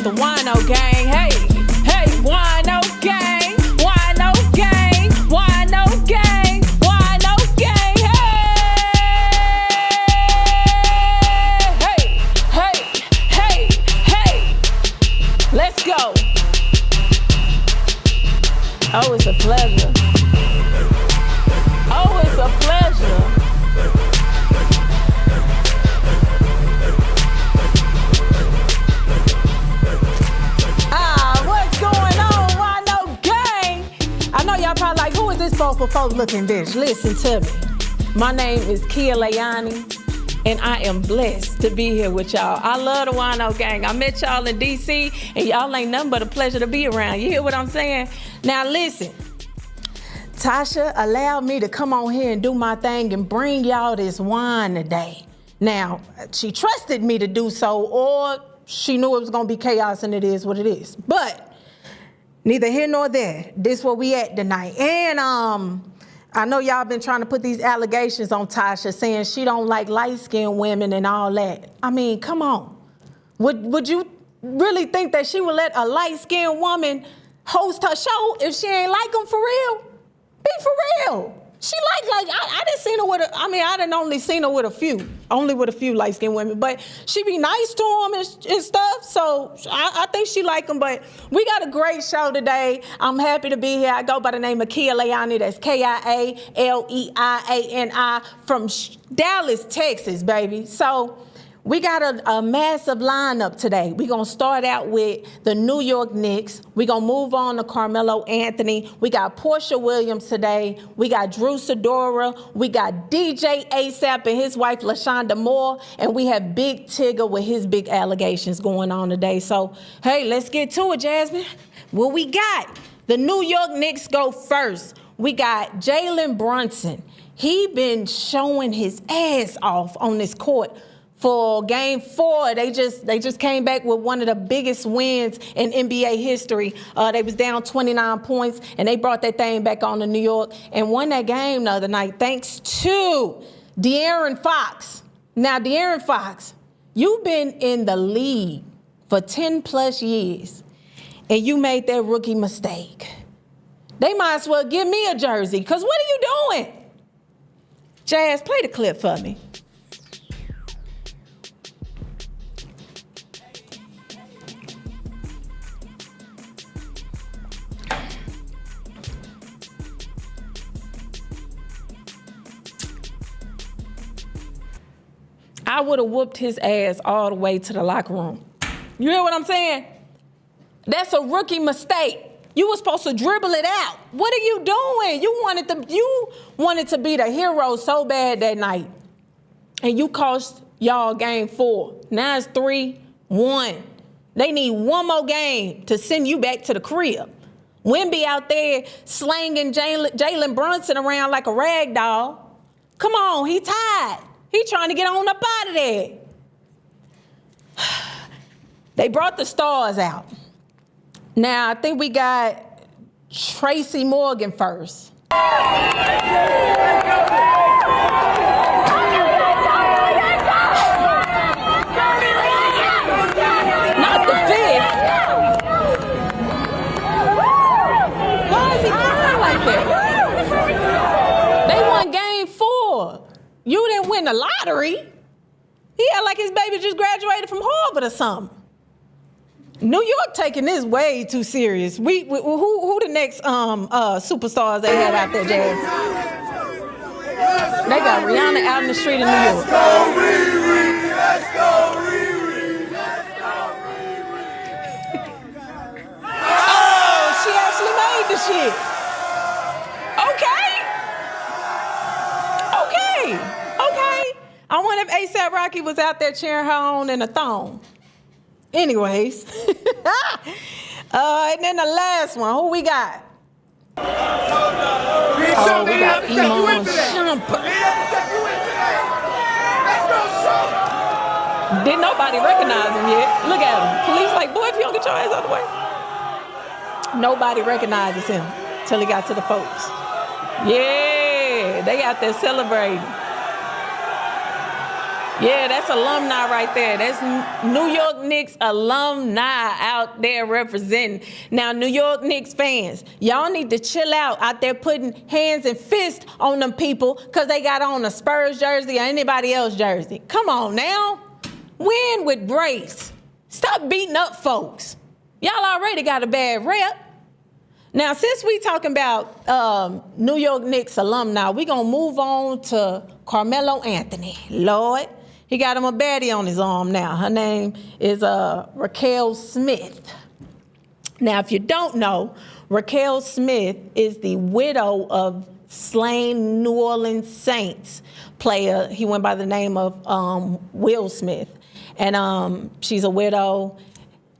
the Wino Gang. Hey, hey, Wino Gang, Wino Gang, Wino Gang, Wino Gang. Hey, hey, hey, hey, hey. Let's go. Oh, it's a pleasure. Oh, it's a pleasure. What's going on, Wino Gang? I know y'all probably like, who is this folk looking bitch? Listen to me. My name is Kia Leani, and I am blessed to be here with y'all. I love the Wino Gang. I met y'all in D.C., and y'all ain't nothing but a pleasure to be around. You hear what I'm saying? Now listen, Tasha allowed me to come on here and do my thing and bring y'all this wine today. Now, she trusted me to do so, or she knew it was gonna be chaos, and it is what it is. But neither here nor there. This where we at tonight. And I know y'all been trying to put these allegations on Tasha, saying she don't like light-skinned women and all that. I mean, come on. Would you really think that she would let a light-skinned woman host her show if she ain't like them for real? Be for real. She like I didn't see her with I didn't only seen her with a few light-skinned women, but she be nice to them and stuff, so I think she like them. But we got a great show today. I'm happy to be here. I go by the name of Kia Leani, that's K-I-A-L-E-I-A-N-I, from Dallas, Texas, baby. So we got a massive lineup today. We're going to start out with the New York Knicks. We're going to move on to Carmelo Anthony. We got Porsha Williams today. We got Drew Sidora. We got DJ ASAP and his wife, LaShonda Moore. And we have Big Tigger with his big allegations going on today. So, hey, let's get to it, Jasmine. What we got? The New York Knicks go first. We got Jalen Brunson. He been showing his ass off on this court. For Game 4, they just came back with one of the biggest wins in NBA history. They was down 29 points, and they brought that thing back on to New York and won that game the other night thanks to De'Aaron Fox. Now, De'Aaron Fox, you've been in the league for 10 plus years, and you made that rookie mistake. They might as well give me a jersey, because what are you doing? Jazz, play the clip for me. I would have whooped his ass all the way to the locker room. You hear what I'm saying? That's a rookie mistake. You were supposed to dribble it out. What are you doing? You wanted to be the hero so bad that night. And you cost y'all Game 4. Now it's 3-1. They need one more game to send you back to the crib. Wemby out there slanging Jalen Brunson around like a rag doll. Come on, he tired. He trying to get on up out of there. They brought the stars out. Now, I think we got Tracy Morgan first. Not the fifth. Why is he crying like that? They won Game 4. You didn't win the lottery. He act like his baby just graduated from Harvard or something. New York taking this way too serious. Who the next superstars they had out there, Jazz? They got Rihanna out in the street in New York. Let's go, Riri. Let's go, Riri. Let's go, Riri. Oh, she actually made the shit. Okay. I wonder if A$AP Rocky was out there cheering her on in a thong. Anyways. And then the last one, who we got? Oh, we got Iman Shumpert. Didn't nobody recognize him yet. Look at him. Police like, boy, if you don't get your ass out of the way. Nobody recognizes him till he got to the folks. Yeah, they out there celebrating. Yeah, that's alumni right there. That's New York Knicks alumni out there representing. Now, New York Knicks fans, y'all need to chill out there putting hands and fists on them people because they got on a Spurs jersey or anybody else jersey. Come on now. Win with grace. Stop beating up folks. Y'all already got a bad rep. Now, since we talking about New York Knicks alumni, we going to move on to Carmelo Anthony. Lord, he got him a baddie on his arm now. Her name is Raquel Smith. Now, if you don't know, Raquel Smith is the widow of slain New Orleans Saints player. He went by the name of Will Smith. And she's a widow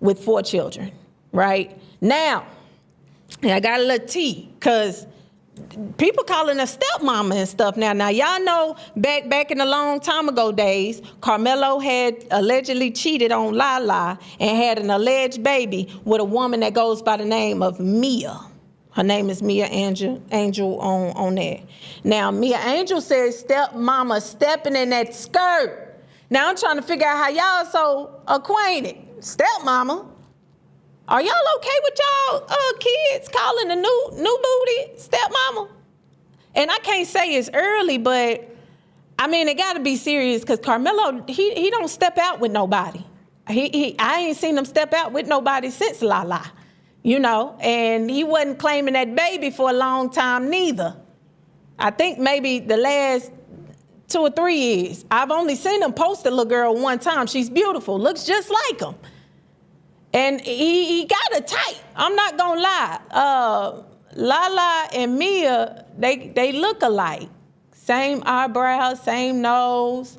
with 4 children, right? Now, I got a little tea, because people calling her stepmama and stuff now. Now, y'all know back in the long time ago days, Carmelo had allegedly cheated on Lala and had an alleged baby with a woman that goes by the name of Mia. Her name is Mia Angel on there. Now, Mia Angel says stepmama stepping in that skirt. Now, I'm trying to figure out how y'all so acquainted. Stepmama. Are y'all okay with y'all kids calling the new booty stepmama? And I can't say it's early, but I mean, it got to be serious, because Carmelo, he don't step out with nobody. I ain't seen him step out with nobody since Lala, you know, and he wasn't claiming that baby for a long time neither. I think maybe the last 2 or 3 years. I've only seen him post a little girl one time. She's beautiful, looks just like him. And he got her tight. I'm not gonna lie. Lala and Mia, they look alike. Same eyebrows, same nose.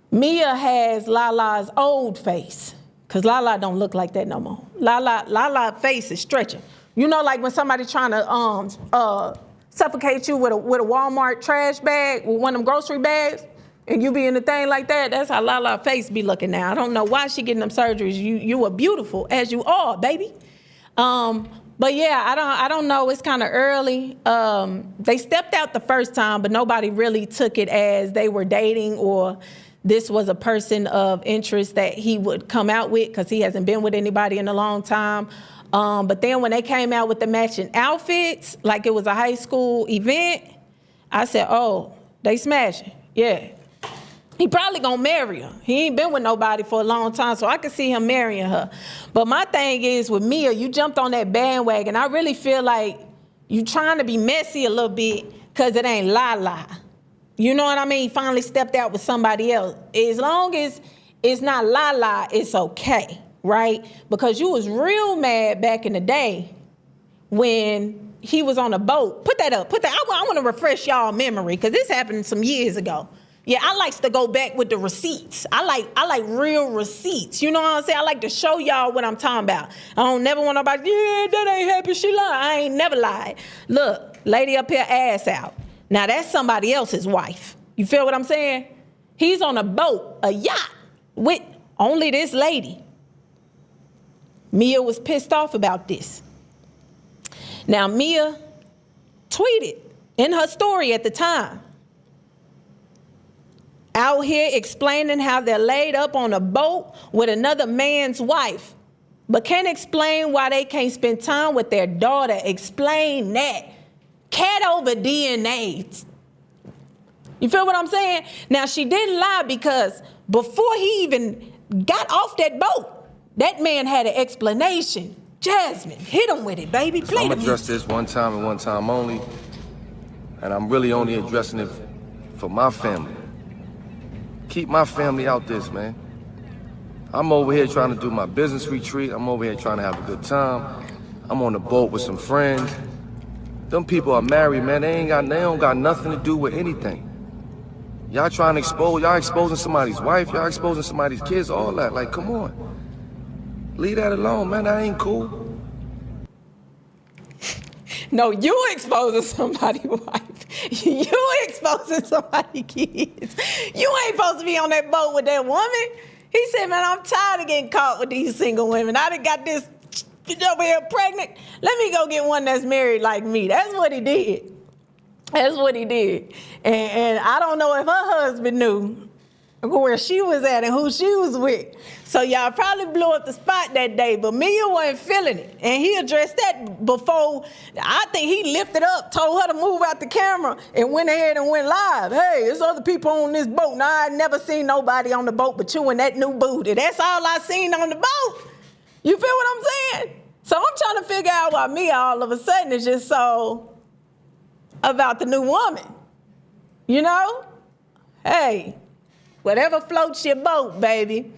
Mia has Lala's old face, because Lala don't look like that no more. Lala face is stretching. You know, like when somebody trying to suffocate you with a Walmart trash bag, with one of them grocery bags, and you be in the thing like that. That's how Lala face be looking now. I don't know why she getting them surgeries. You are beautiful as you are, baby. But yeah, I don't know. It's kind of early. They stepped out the first time, but nobody really took it as they were dating, or this was a person of interest that he would come out with, because he hasn't been with anybody in a long time. But then when they came out with the matching outfits, like it was a high school event, I said, oh, they smashing. Yeah. He probably gonna marry her. He ain't been with nobody for a long time, so I could see him marrying her. But my thing is, with Mia, you jumped on that bandwagon. I really feel like you trying to be messy a little bit, because it ain't Lala. You know what I mean? Finally stepped out with somebody else. As long as it's not Lala, it's okay, right? Because you was real mad back in the day when he was on a boat. Put that up. I want to refresh y'all memory, because this happened some years ago. Yeah, I likes to go back with the receipts. I like real receipts. You know what I'm saying? I like to show y'all what I'm talking about. I don't never want nobody, yeah, that ain't happen, she lied. I ain't never lied. Look, lady up here, ass out. Now that's somebody else's wife. You feel what I'm saying? He's on a boat, a yacht, with only this lady. Mia was pissed off about this. Now Mia tweeted in her story at the time, out here explaining how they're laid up on a boat with another man's wife, but can't explain why they can't spend time with their daughter. Explain that. Cat over DNA. You feel what I'm saying? Now, she didn't lie, because before he even got off that boat, that man had an explanation. Jasmine, hit him with it, baby. Play I'm the gonna address this one time and one time only, and I'm really only addressing it for my family. Keep my family out this, man. I'm over here trying to do my business retreat. I'm over here trying to have a good time. I'm on the boat with some friends. Them people are married, man. They don't got nothing to do with anything. Y'all trying to y'all exposing somebody's wife, y'all exposing somebody's kids, all that. Like, come on. Leave that alone, man. That ain't cool. No, you exposing somebody's wife. You exposing somebody's kids. You ain't supposed to be on that boat with that woman. He said, man, I'm tired of getting caught with these single women. I done got this over here pregnant. Let me go get one that's married like me. That's what he did. That's what he did. And I don't know if her husband knew. where she was at and who she was with. So y'all probably blew up the spot that day, but Mia wasn't feeling it. And he addressed that before, I think he lifted up, told her to move out the camera, and went ahead and went live. Hey, there's other people on this boat. Now, I never seen nobody on the boat but you and that new booty. That's all I seen on the boat. You feel what I'm saying? So I'm trying to figure out why Mia all of a sudden is just so about the new woman. You know? Hey, whatever floats your boat, baby.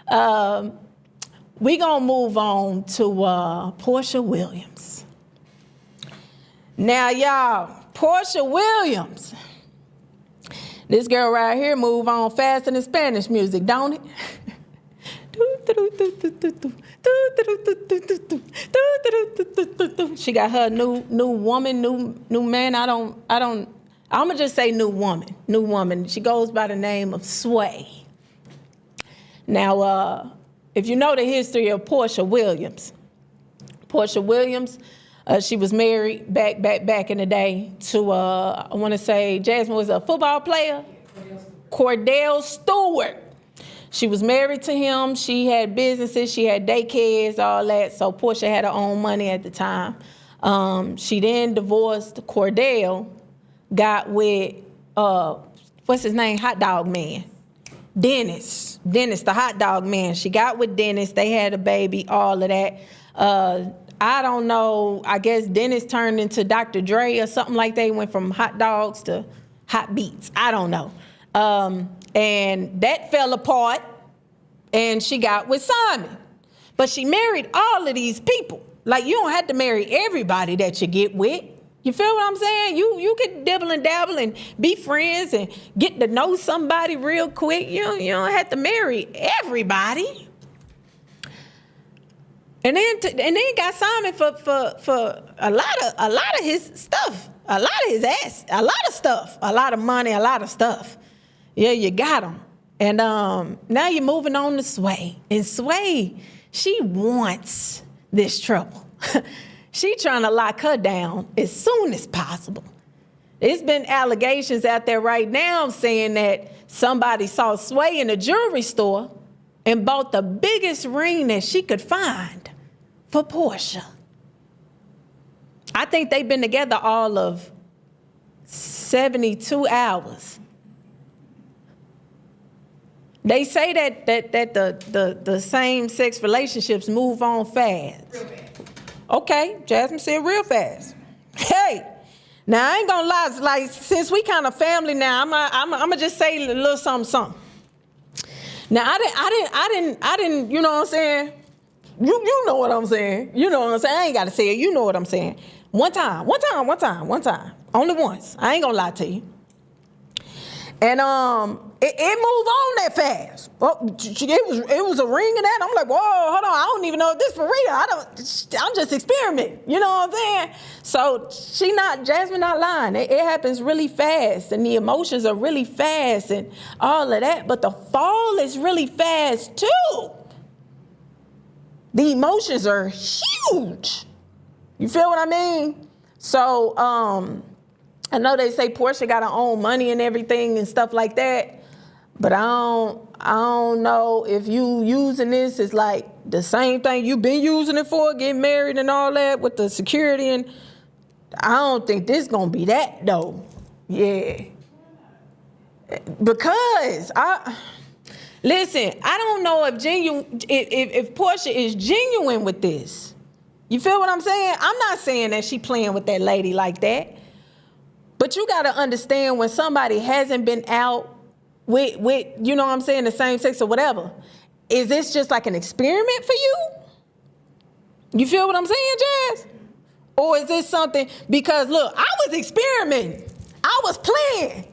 We gonna move on to Porsha Williams. Now, y'all, Porsha Williams. This girl right here move on faster than Spanish music, don't it? She got her new woman, new man. I'ma just say new woman. She goes by the name of Sway. Now, if you know the history of Porsha Williams, she was married back in the day to I want to say Jasmine was a football player, Cordell Stewart. She was married to him. She had businesses. She had daycares, all that. So Porsha had her own money at the time. She then divorced Cordell, got with, what's his name? Hot dog man. Dennis, the hot dog man. She got with Dennis. They had a baby, all of that. I don't know. I guess Dennis turned into Dr. Dre or something like that. He went from hot dogs to hot beats. I don't know. And that fell apart, and she got with Simon. But she married all of these people. Like, you don't have to marry everybody that you get with. You feel what I'm saying? You could dibble and dabble and be friends and get to know somebody real quick. You don't have to marry everybody. And then got Simon for a lot of his stuff, a lot of his ass, a lot of stuff, a lot of money, a lot of stuff. Yeah, you got him. And now you're moving on to Sway. And Sway, she wants this trouble. She trying to lock her down as soon as possible. There's been allegations out there right now saying that somebody saw Sway in a jewelry store and bought the biggest ring that she could find for Porsha. I think they've been together all of 72 hours. They say that the same-sex relationships move on fast. Real fast. Okay, Jasmine said real fast. Hey, now I ain't gonna lie. Like, since we kind of family now, I'ma just say a little something. Now I didn't. You know what I'm saying? You know what I'm saying. You know what I'm saying. I ain't gotta say it. You know what I'm saying. One time. Only once. I ain't gonna lie to you. And it moved on that fast. Well, it was a ring and that. I'm like, whoa, hold on. I don't even know if this for real. I'm just experimenting. You know what I'm saying? So Jasmine not lying. It happens really fast, and the emotions are really fast and all of that. But the fall is really fast too. The emotions are huge. You feel what I mean? So I know they say Porsha got her own money and everything and stuff like that, but I don't know if you using this as like the same thing you've been using it for, getting married and all that with the security, and I don't think this gonna be that though. Yeah, because listen, I don't know if Porsha is genuine with this. You feel what I'm saying? I'm not saying that she playing with that lady like that. But you got to understand when somebody hasn't been out with, you know what I'm saying, the same sex or whatever, is this just like an experiment for you? You feel what I'm saying, Jazz? Or is this something, because look, I was experimenting. I was playing.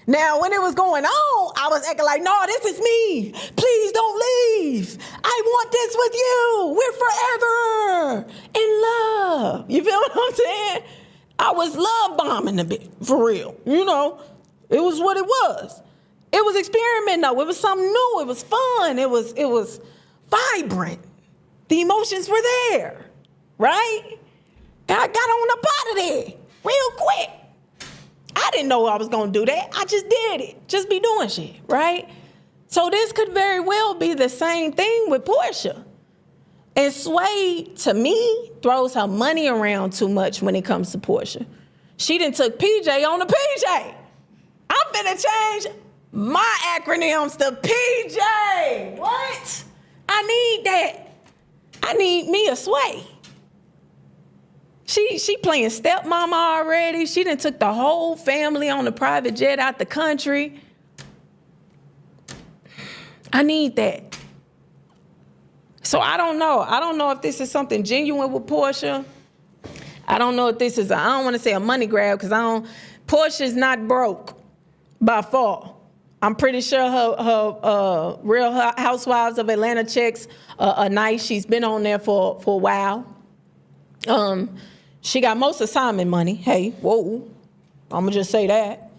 Now, when it was going on, I was acting like, no, this is me. Please don't leave. I want this with you. We're forever in love. You feel what I'm saying? I was love bombing a bit, for real. You know, it was what it was. It was experiment though. It was something new. It was fun. It was vibrant. The emotions were there, right? And I got on up out of there real quick. I didn't know I was gonna do that. I just did it. Just be doing shit, right? So this could very well be the same thing with Porsha. And Sway, to me, throws her money around too much when it comes to Porsha. She done took PJ on the PJ. I'm finna change my acronyms to PJ. What? I need that. I need me a Sway. She playing stepmama already. She done took the whole family on a private jet out the country. I need that. So I don't know. I don't know if this is something genuine with Porsha. I don't know if this is, I don't want to say a money grab because Portia's not broke by far. I'm pretty sure her Real Housewives of Atlanta checks are nice. She's been on there for a while. She got most assignment money. Hey, whoa, I'm gonna just say that.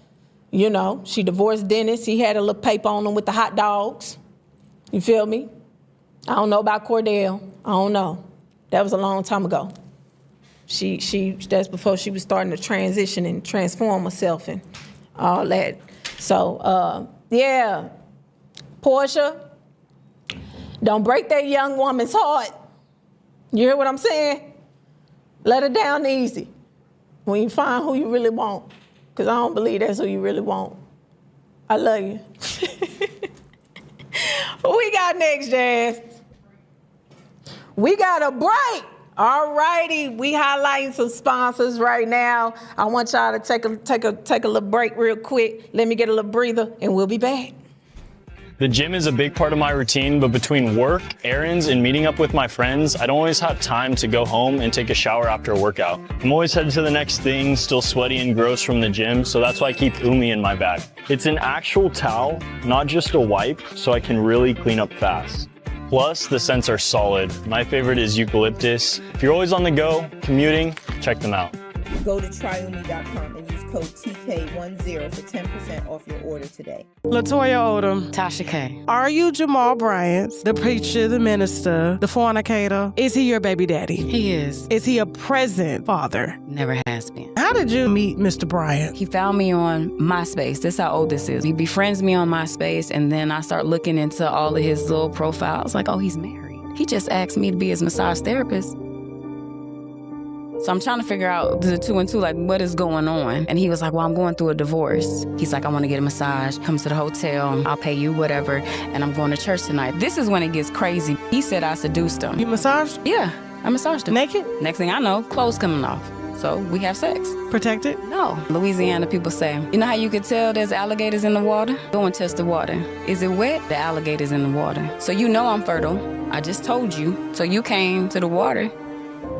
You know, she divorced Dennis. He had a little paper on him with the hot dogs. You feel me? I don't know about Cordell. I don't know. That was a long time ago. That's before she was starting to transition and transform herself and all that. So, yeah, Porsha, don't break that young woman's heart. You hear what I'm saying? Let her down easy when you find who you really want, because I don't believe that's who you really want. I love you. What we got next, Jazz? We got a break. All righty, we highlighting some sponsors right now. I want y'all to take a little break real quick. Let me get a little breather, and we'll be back. The gym is a big part of my routine, but between work, errands, and meeting up with my friends, I don't always have time to go home and take a shower after a workout. I'm always headed to the next thing, still sweaty and gross from the gym, so that's why I keep Umi in my bag. It's an actual towel, not just a wipe, so I can really clean up fast. Plus, the scents are solid. My favorite is eucalyptus. If you're always on the go, commuting, check them out. Go to tryumi.com and use code TK10 for 10% off your order today. Latoya Odom. TashaK. Are you Jamal Bryant, the preacher, the minister, the fornicator? Is he your baby daddy? He is. Is he a present father? Never has been. How did you meet Mr. Bryant? He found me on MySpace. This is how old this is. He befriends me on MySpace, and then I start looking into all of his little profiles. Like, oh, he's married. He just asked me to be his massage therapist. So I'm trying to figure out the 2 and 2, like, what is going on? And he was like, well, I'm going through a divorce. He's like, I want to get a massage. Come to the hotel. I'll pay you whatever. And I'm going to church tonight. This is when it gets crazy. He said I seduced him. You massaged? Yeah, I massaged him. Naked? Next thing I know, clothes coming off. So we have sex. Protected? No. Louisiana people say, you know how you could tell there's alligators in the water? Go and test the water. Is it wet? The alligator's in the water. So you know I'm fertile. I just told you. So you came to the water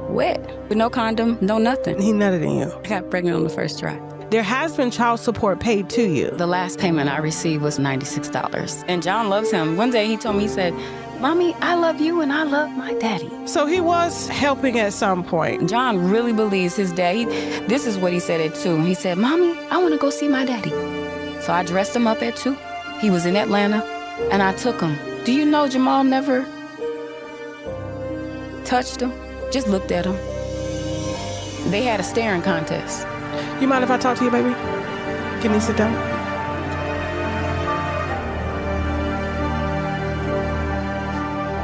wet, with no condom, no nothing. He nutted in you. I got pregnant on the first try. There has been child support paid to you. The last payment I received was $96. And John loves him. One day he told me, he said, Mommy, I love you and I love my daddy. So he was helping at some point. John really believes his dad. This is what he said at 2. He said, Mommy, I want to go see my daddy. So I dressed him up at 2. He was in Atlanta and I took him. Do you know Jamal never touched him? Just looked at him. They had a staring contest. You mind if I talk to you, baby? Can you sit down?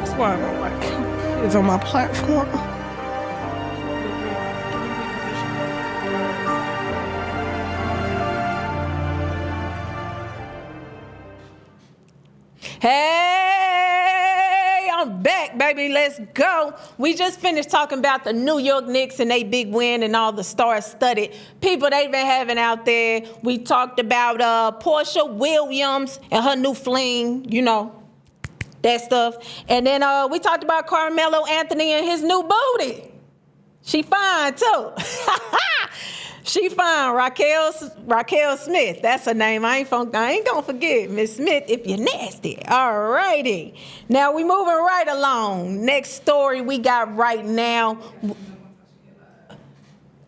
That's why I don't like it's on my platform. Hey, I'm back, baby. Let's go. We just finished talking about the New York Knicks and they big win and all the star-studded people they've been having out there. We talked about Porsha Williams and her new fling, you know, that stuff. And then we talked about Carmelo Anthony and his new booty. She fine, too. She fine, Raquel Smith. That's her name. I ain't gonna forget, Miss Smith, if you're nasty. All righty. Now we moving right along. Next story we got right now.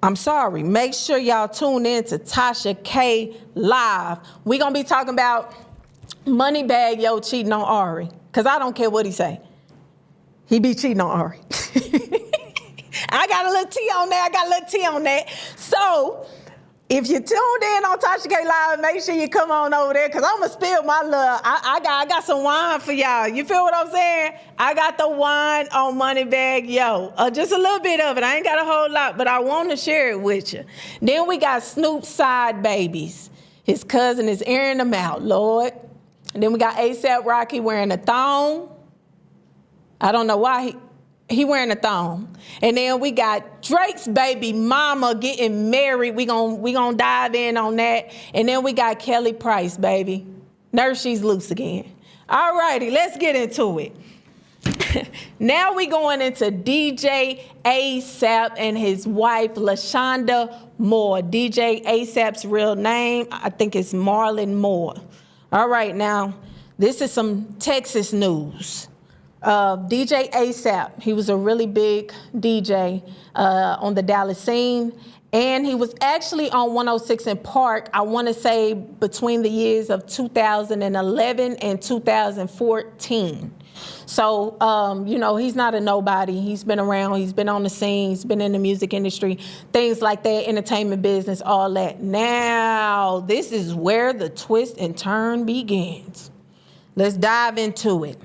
I'm sorry. Make sure y'all tune in to TashaK Live. We gonna be talking about Moneybag Yo cheating on Ari. Cause I don't care what he say. He be cheating on Ari. I got a little tea on that. So, if you tuned in on TashaK Live, make sure you come on over there because I'm going to spill my love. I got some wine for y'all. You feel what I'm saying? I got the wine on Moneybag Yo. Just a little bit of it. I ain't got a whole lot, but I want to share it with you. Then we got Snoop's side babies. His cousin is airing them out, Lord. And then we got A$AP Rocky wearing a thong. I don't know why he wearing a thong. And then we got Drake's baby mama getting married. We gonna dive in on that. And then we got Kelly Price, baby. Nurse, she's loose again. All righty, let's get into it. Now we going into DJ A$AP and his wife, LaShonda Moore. DJ A$AP's real name, I think it's Marlon Moore. All right, now, this is some Texas news. DJ A$AP, he was a really big DJ on the Dallas scene, and he was actually on 106 in Park, I want to say between the years of 2011 and 2014. So, you know, he's not a nobody. He's been around, he's been on the scene, he's been in the music industry, things like that, entertainment business, all that. Now, this is where the twist and turn begins. Let's dive into it.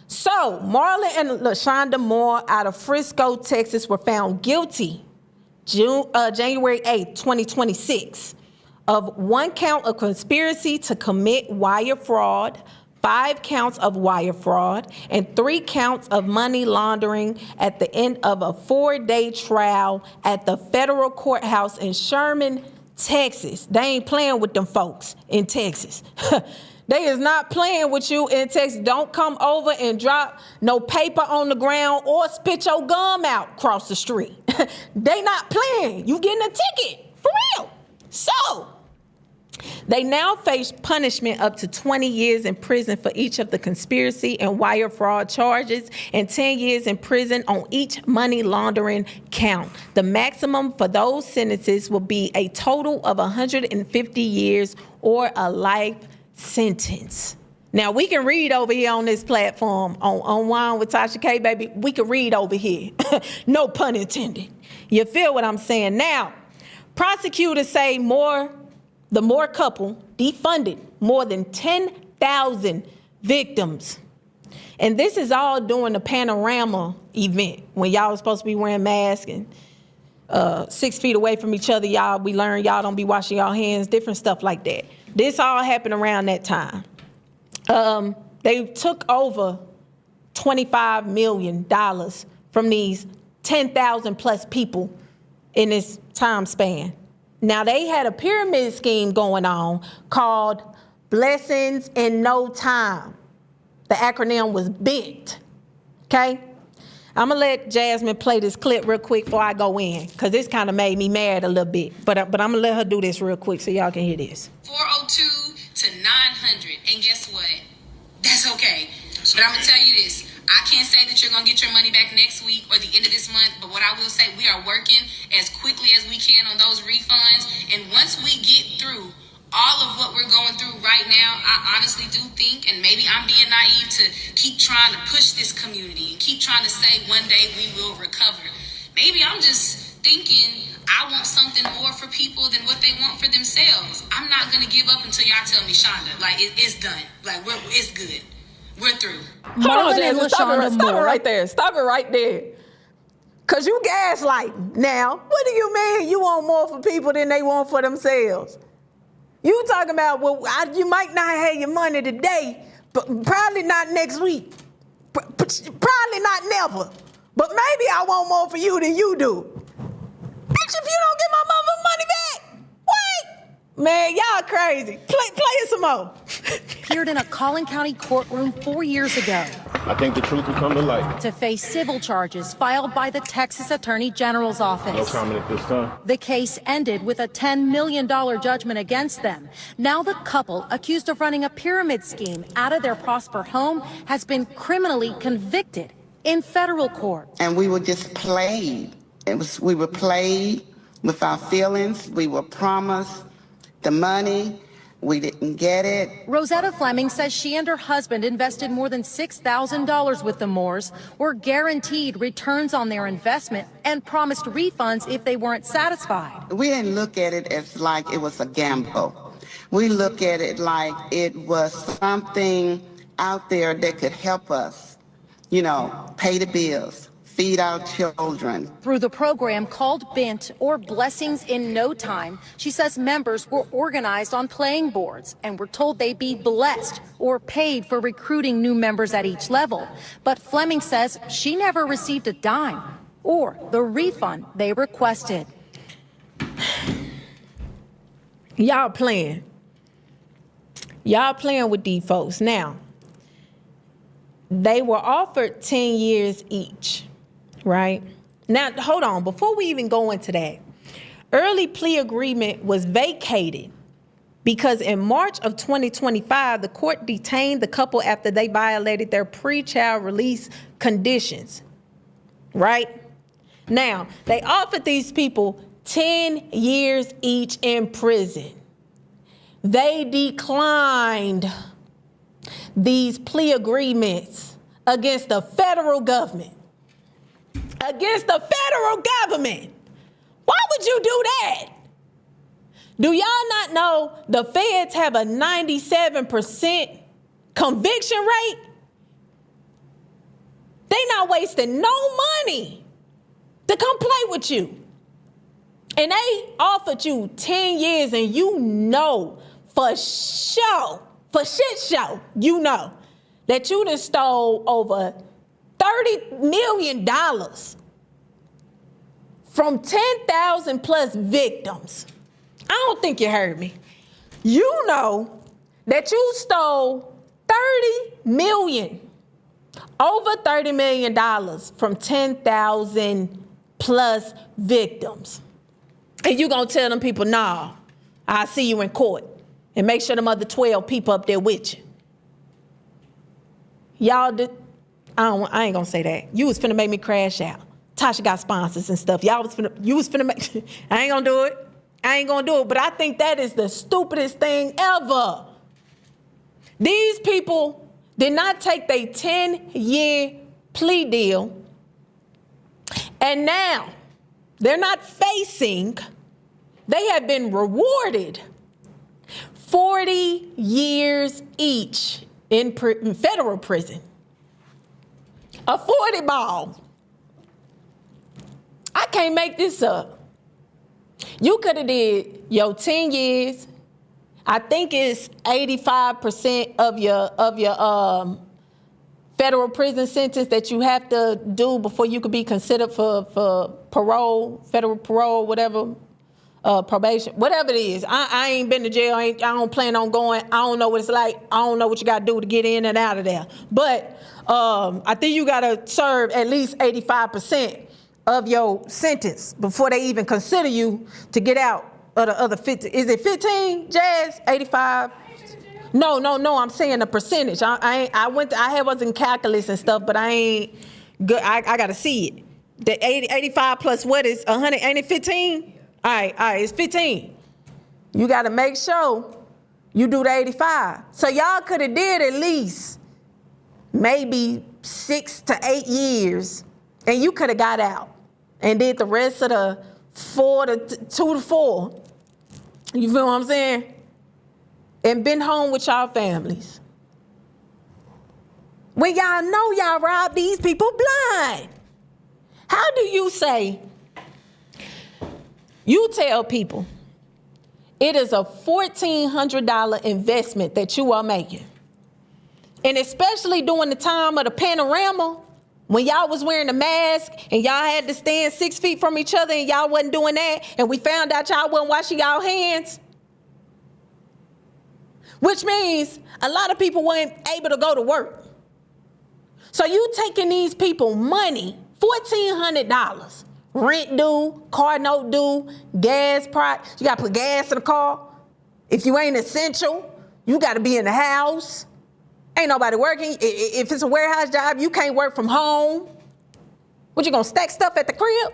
So, Marlon and LaShonda Moore out of Frisco, Texas were found guilty January 8th, 2026 of 1 count of conspiracy to commit wire fraud, 5 counts of wire fraud, and 3 counts of money laundering at the end of a 4-day trial at the federal courthouse in Sherman, Texas. They ain't playing with them folks in Texas. They is not playing with you in Texas. Don't come over and drop no paper on the ground or spit your gum out across the street. They not playing. You getting a ticket, for real. So, they now face punishment up to 20 years in prison for each of the conspiracy and wire fraud charges and 10 years in prison on each money laundering count. The maximum for those sentences will be a total of 150 years or a life sentence. Now, we can read over here on this platform on Wine with TashaK, baby. We can read over here. No pun intended. You feel what I'm saying? Now, prosecutors say the Moore couple defunded more than 10,000 victims. And this is all during the Panorama event when y'all was supposed to be wearing masks and 6 feet away from each other. We learned y'all don't be washing y'all hands, different stuff like that. This all happened around that time. They took over $25 million from these 10,000 plus people in this time span. Now, they had a pyramid scheme going on called Blessings in No Time. The acronym was BIT, okay? I'm going to let Jasmine play this clip real quick before I go in, because this kind of made me mad a little bit. But I'm going to let her do this real quick so y'all can hear this. 402 to 900, and guess what? That's okay. But I'm going to tell you this. I can't say that you're going to get your money back next week or the end of this month, but what I will say, we are working as quickly as we can on those refunds. And once we get through all of what we're going through right now, I honestly do think, and maybe I'm being naive to keep trying to push this community and keep trying to say one day we will recover. Maybe I'm just thinking I want something more for people than what they want for themselves. I'm not going to give up until y'all tell me, Shonda, like it's done. Like it's good. We're through. Hold on, Jasmine, stop it right there. Stop it right there. Because you gaslighting. Now, what do you mean you want more for people than they want for themselves? You talking about, well, you might not have your money today, but probably not next week. Probably not never. But maybe I want more for you than you do. Bitch, if you don't get my mama money back, what? Man, y'all crazy. Play it some more. Appeared in a Collin County courtroom 4 years ago. I think the truth will come to light. To face civil charges filed by the Texas Attorney General's office. No comment at this time. The case ended with a $10 million judgment against them. Now the couple, accused of running a pyramid scheme out of their Prosper home, has been criminally convicted in federal court. And we were just played. We were played with our feelings. We were promised the money. We didn't get it. Rosetta Fleming says she and her husband invested more than $6,000 with the Moores, were guaranteed returns on their investment, and promised refunds if they weren't satisfied. We didn't look at it as like it was a gamble. We look at it like it was something out there that could help us, you know, pay the bills, feed our children. Through the program called BINT, or Blessings in No Time, she says members were organized on playing boards and were told they'd be blessed or paid for recruiting new members at each level. But Fleming says she never received a dime or the refund they requested. Y'all playing. Y'all playing with these folks. Now, they were offered 10 years each. Right? Now, hold on. Before we even go into that, early plea agreement was vacated because in March of 2025, the court detained the couple after they violated their pre-child release conditions. Right? Now, they offered these people 10 years each in prison. They declined these plea agreements against the federal government. Against the federal government. Why would you do that? Do y'all not know the feds have a 97% conviction rate? They not wasting no money to come play with you. And they offered you 10 years and you know for sure, for shit show, you know that you done stole over $30 million from 10,000 plus victims. I don't think you heard me. You know that you stole over $30 million from 10,000 plus victims. And you gonna tell them people, nah, I'll see you in court. And make sure them other 12 people up there with you. Y'all did. I ain't gonna say that. You was finna make me crash out. Tasha got sponsors and stuff. You was finna make, I ain't gonna do it. I ain't gonna do it. But I think that is the stupidest thing ever. These people did not take their 10-year plea deal. And now they're not facing, they have been rewarded 40 years each in federal prison. A 40 ball. I can't make this up. You could have did your 10 years. I think it's 85% of your federal prison sentence that you have to do before you could be considered for parole, federal parole, whatever, probation, whatever it is. I ain't been to jail. I don't plan on going. I don't know what it's like. I don't know what you got to do to get in and out of there. But I think you got to serve at least 85% of your sentence before they even consider you to get out of the other 50. Is it 15, Jazz? 85? No, I'm saying the percentage. I was in calculus and stuff, but I ain't good. I got to see it. The 85 plus what is 100? Ain't it 15? All right, it's 15. You got to make sure you do the 85. So y'all could have did at least maybe 6 to 8 years, and you could have got out and did the rest of the 2 to 4. You feel what I'm saying? And been home with y'all families. When y'all know y'all robbed these people blind. How do you say, you tell people it is a $1,400 investment that you are making. And especially during the time of the panorama, when y'all was wearing a mask and y'all had to stand 6 feet from each other and y'all wasn't doing that, and we found out y'all wasn't washing y'all hands, which means a lot of people weren't able to go to work. So you taking these people money, $1,400, rent due, car note due, gas price. You got to put gas in the car. If you ain't essential, you got to be in the house. Ain't nobody working. If it's a warehouse job, you can't work from home. What, you gonna stack stuff at the crib?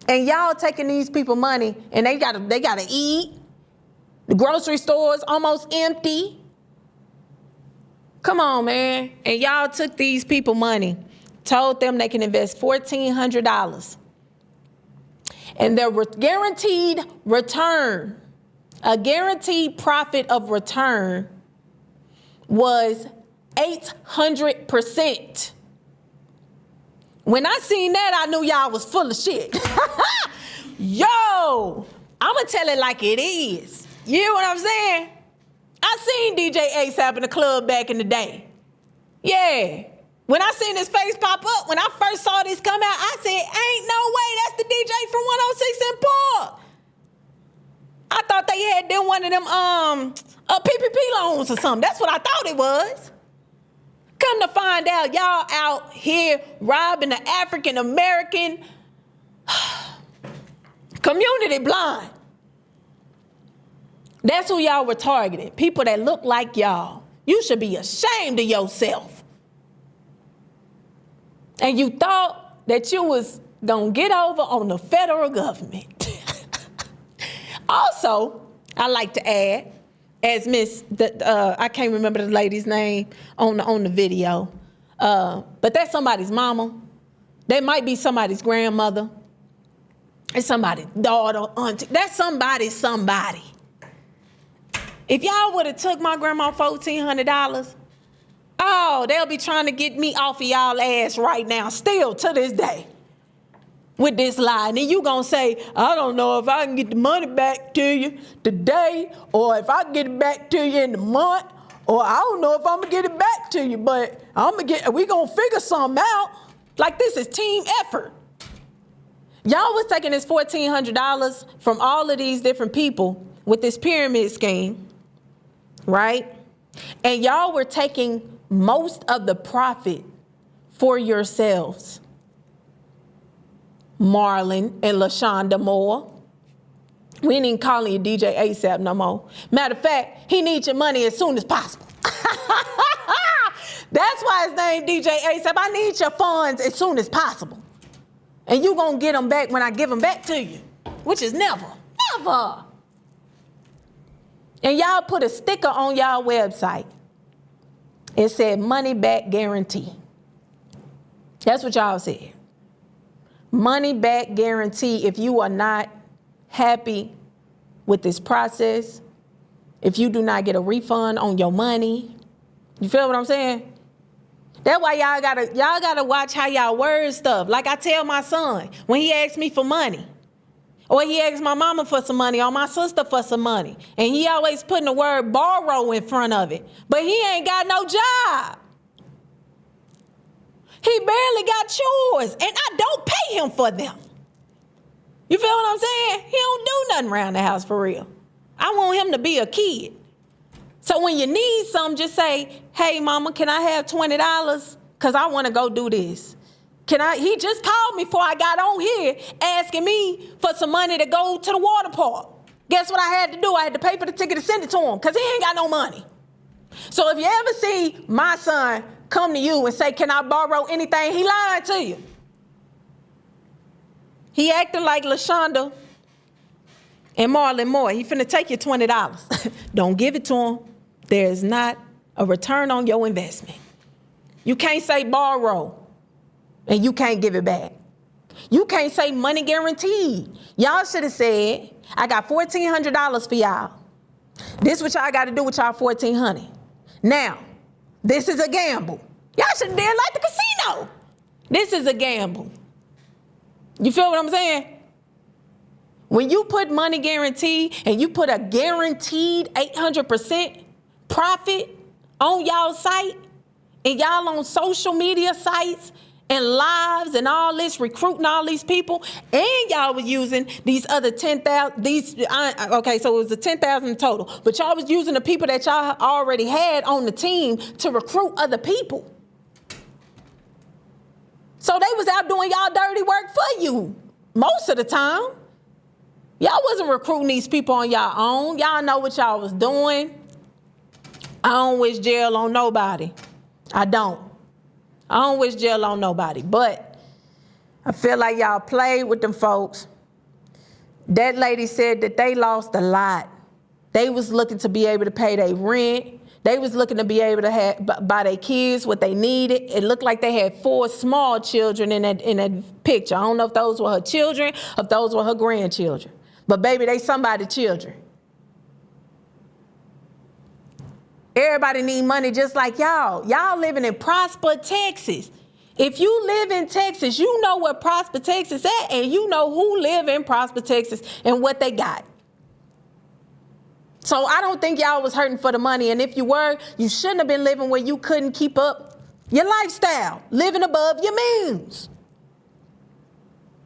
And y'all taking these people money and they gotta eat. The grocery stores almost empty. Come on, man. And y'all took these people money, told them they can invest $1,400. And their guaranteed return, a guaranteed profit of return was 800%. When I seen that, I knew y'all was full of shit. Yo, I'm going to tell it like it is. You hear what I'm saying? I seen DJ ASAP in the club back in the day. Yeah. When I seen his face pop up, when I first saw this come out, I said, ain't no way that's the DJ from 106 and Park. I thought they had them one of them PPP loans or something. That's what I thought it was. Come to find out, y'all out here robbing the African American community blind. That's who y'all were targeting. People that look like y'all. You should be ashamed of yourself. And you thought that you was gonna get over on the federal government. Also, I like to add, as I can't remember the lady's name on the video, but that's somebody's mama. That might be somebody's grandmother. It's somebody's daughter, auntie. That's somebody. If y'all would have took my grandma $1,400, oh, they'll be trying to get me off of y'all ass right now, still to this day, with this lie. And then you gonna say, I don't know if I can get the money back to you today, or if I can get it back to you in the month, or I don't know if I'm gonna get it back to you, but we gonna figure something out. Like, this is team effort. Y'all was taking this $1,400 from all of these different people with this pyramid scheme, right? And y'all were taking most of the profit for yourselves. Marlon and LaShonda Moore. We ain't even calling you DJ ASAP no more. Matter of fact, he needs your money as soon as possible. That's why his name DJ ASAP. I need your funds as soon as possible. And you gonna get them back when I give them back to you, which is never. And y'all put a sticker on y'all website. It said money back guarantee. That's what y'all said. Money back guarantee. If you are not happy with this process, if you do not get a refund on your money, you feel what I'm saying? That's why y'all gotta watch how y'all word stuff. Like I tell my son, when he asks me for money, or he asks my mama for some money, or my sister for some money, and he always putting the word borrow in front of it, but he ain't got no job. He barely got chores, and I don't pay him for them. You feel what I'm saying? He don't do nothing around the house for real. I want him to be a kid. So when you need something, just say, hey, mama, can I have $20? Because I want to go do this. He just called me before I got on here asking me for some money to go to the water park. Guess what I had to do? I had to pay for the ticket to send it to him because he ain't got no money. So if you ever see my son come to you and say, can I borrow anything? He lied to you. He acting like LaShonda and Marlon Moore. He finna take your $20. Don't give it to him. There's not a return on your investment. You can't say borrow and you can't give it back. You can't say money guaranteed. Y'all should have said, I got $1,400 for y'all. This what y'all got to do with y'all $1,400. Now, this is a gamble. Y'all should have did like the casino. This is a gamble. You feel what I'm saying? When you put money guarantee and you put a guaranteed 800% profit on y'all site, and y'all on social media sites and lives and all this, recruiting all these people, and y'all was using these other 10,000, okay, so it was the 10,000 total, but y'all was using the people that y'all already had on the team to recruit other people. So they was out doing y'all dirty work for you most of the time. Y'all wasn't recruiting these people on y'all own. Y'all know what y'all was doing. I don't wish jail on nobody. I don't wish jail on nobody, but I feel like y'all played with them folks. That lady said that they lost a lot They was looking to be able to pay their rent. They was looking to be able to buy their kids what they needed. It looked like they had 4 small children in that picture. I don't know if those were her children, or if those were her grandchildren. But baby, they somebody's children. Everybody need money just like y'all. Y'all living in Prosper, Texas. If you live in Texas, you know where Prosper, Texas at, and you know who live in Prosper, Texas and what they got. So I don't think y'all was hurting for the money. And if you were, you shouldn't have been living where you couldn't keep up your lifestyle, living above your means.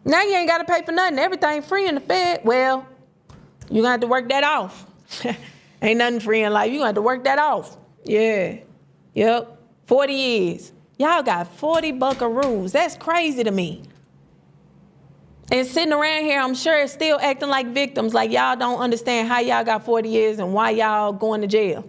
Now you ain't got to pay for nothing. Everything free in the Fed. Well, you're going to have to work that off. Ain't nothing free in life. You're going to have to work that off. Yeah. Yep. 40 years. Y'all got 40 buckaroos. That's crazy to me. And sitting around here, I'm sure, still acting like victims, like y'all don't understand how y'all got 40 years and why y'all going to jail.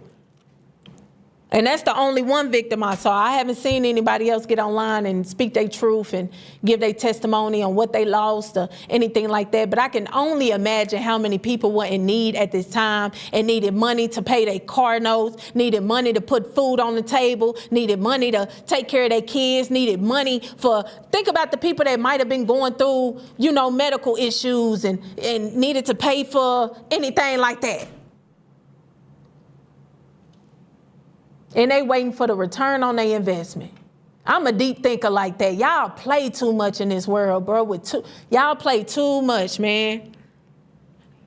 And that's the only one victim I saw. I haven't seen anybody else get online and speak their truth and give their testimony on what they lost or anything like that. But I can only imagine how many people were in need at this time and needed money to pay their car notes, needed money to put food on the table, needed money to take care of their kids, needed money for, think about the people that might have been going through, you know, medical issues and needed to pay for anything like that. And they waiting for the return on their investment. I'm a deep thinker like that. Y'all play too much in this world, bro. Y'all play too much, man.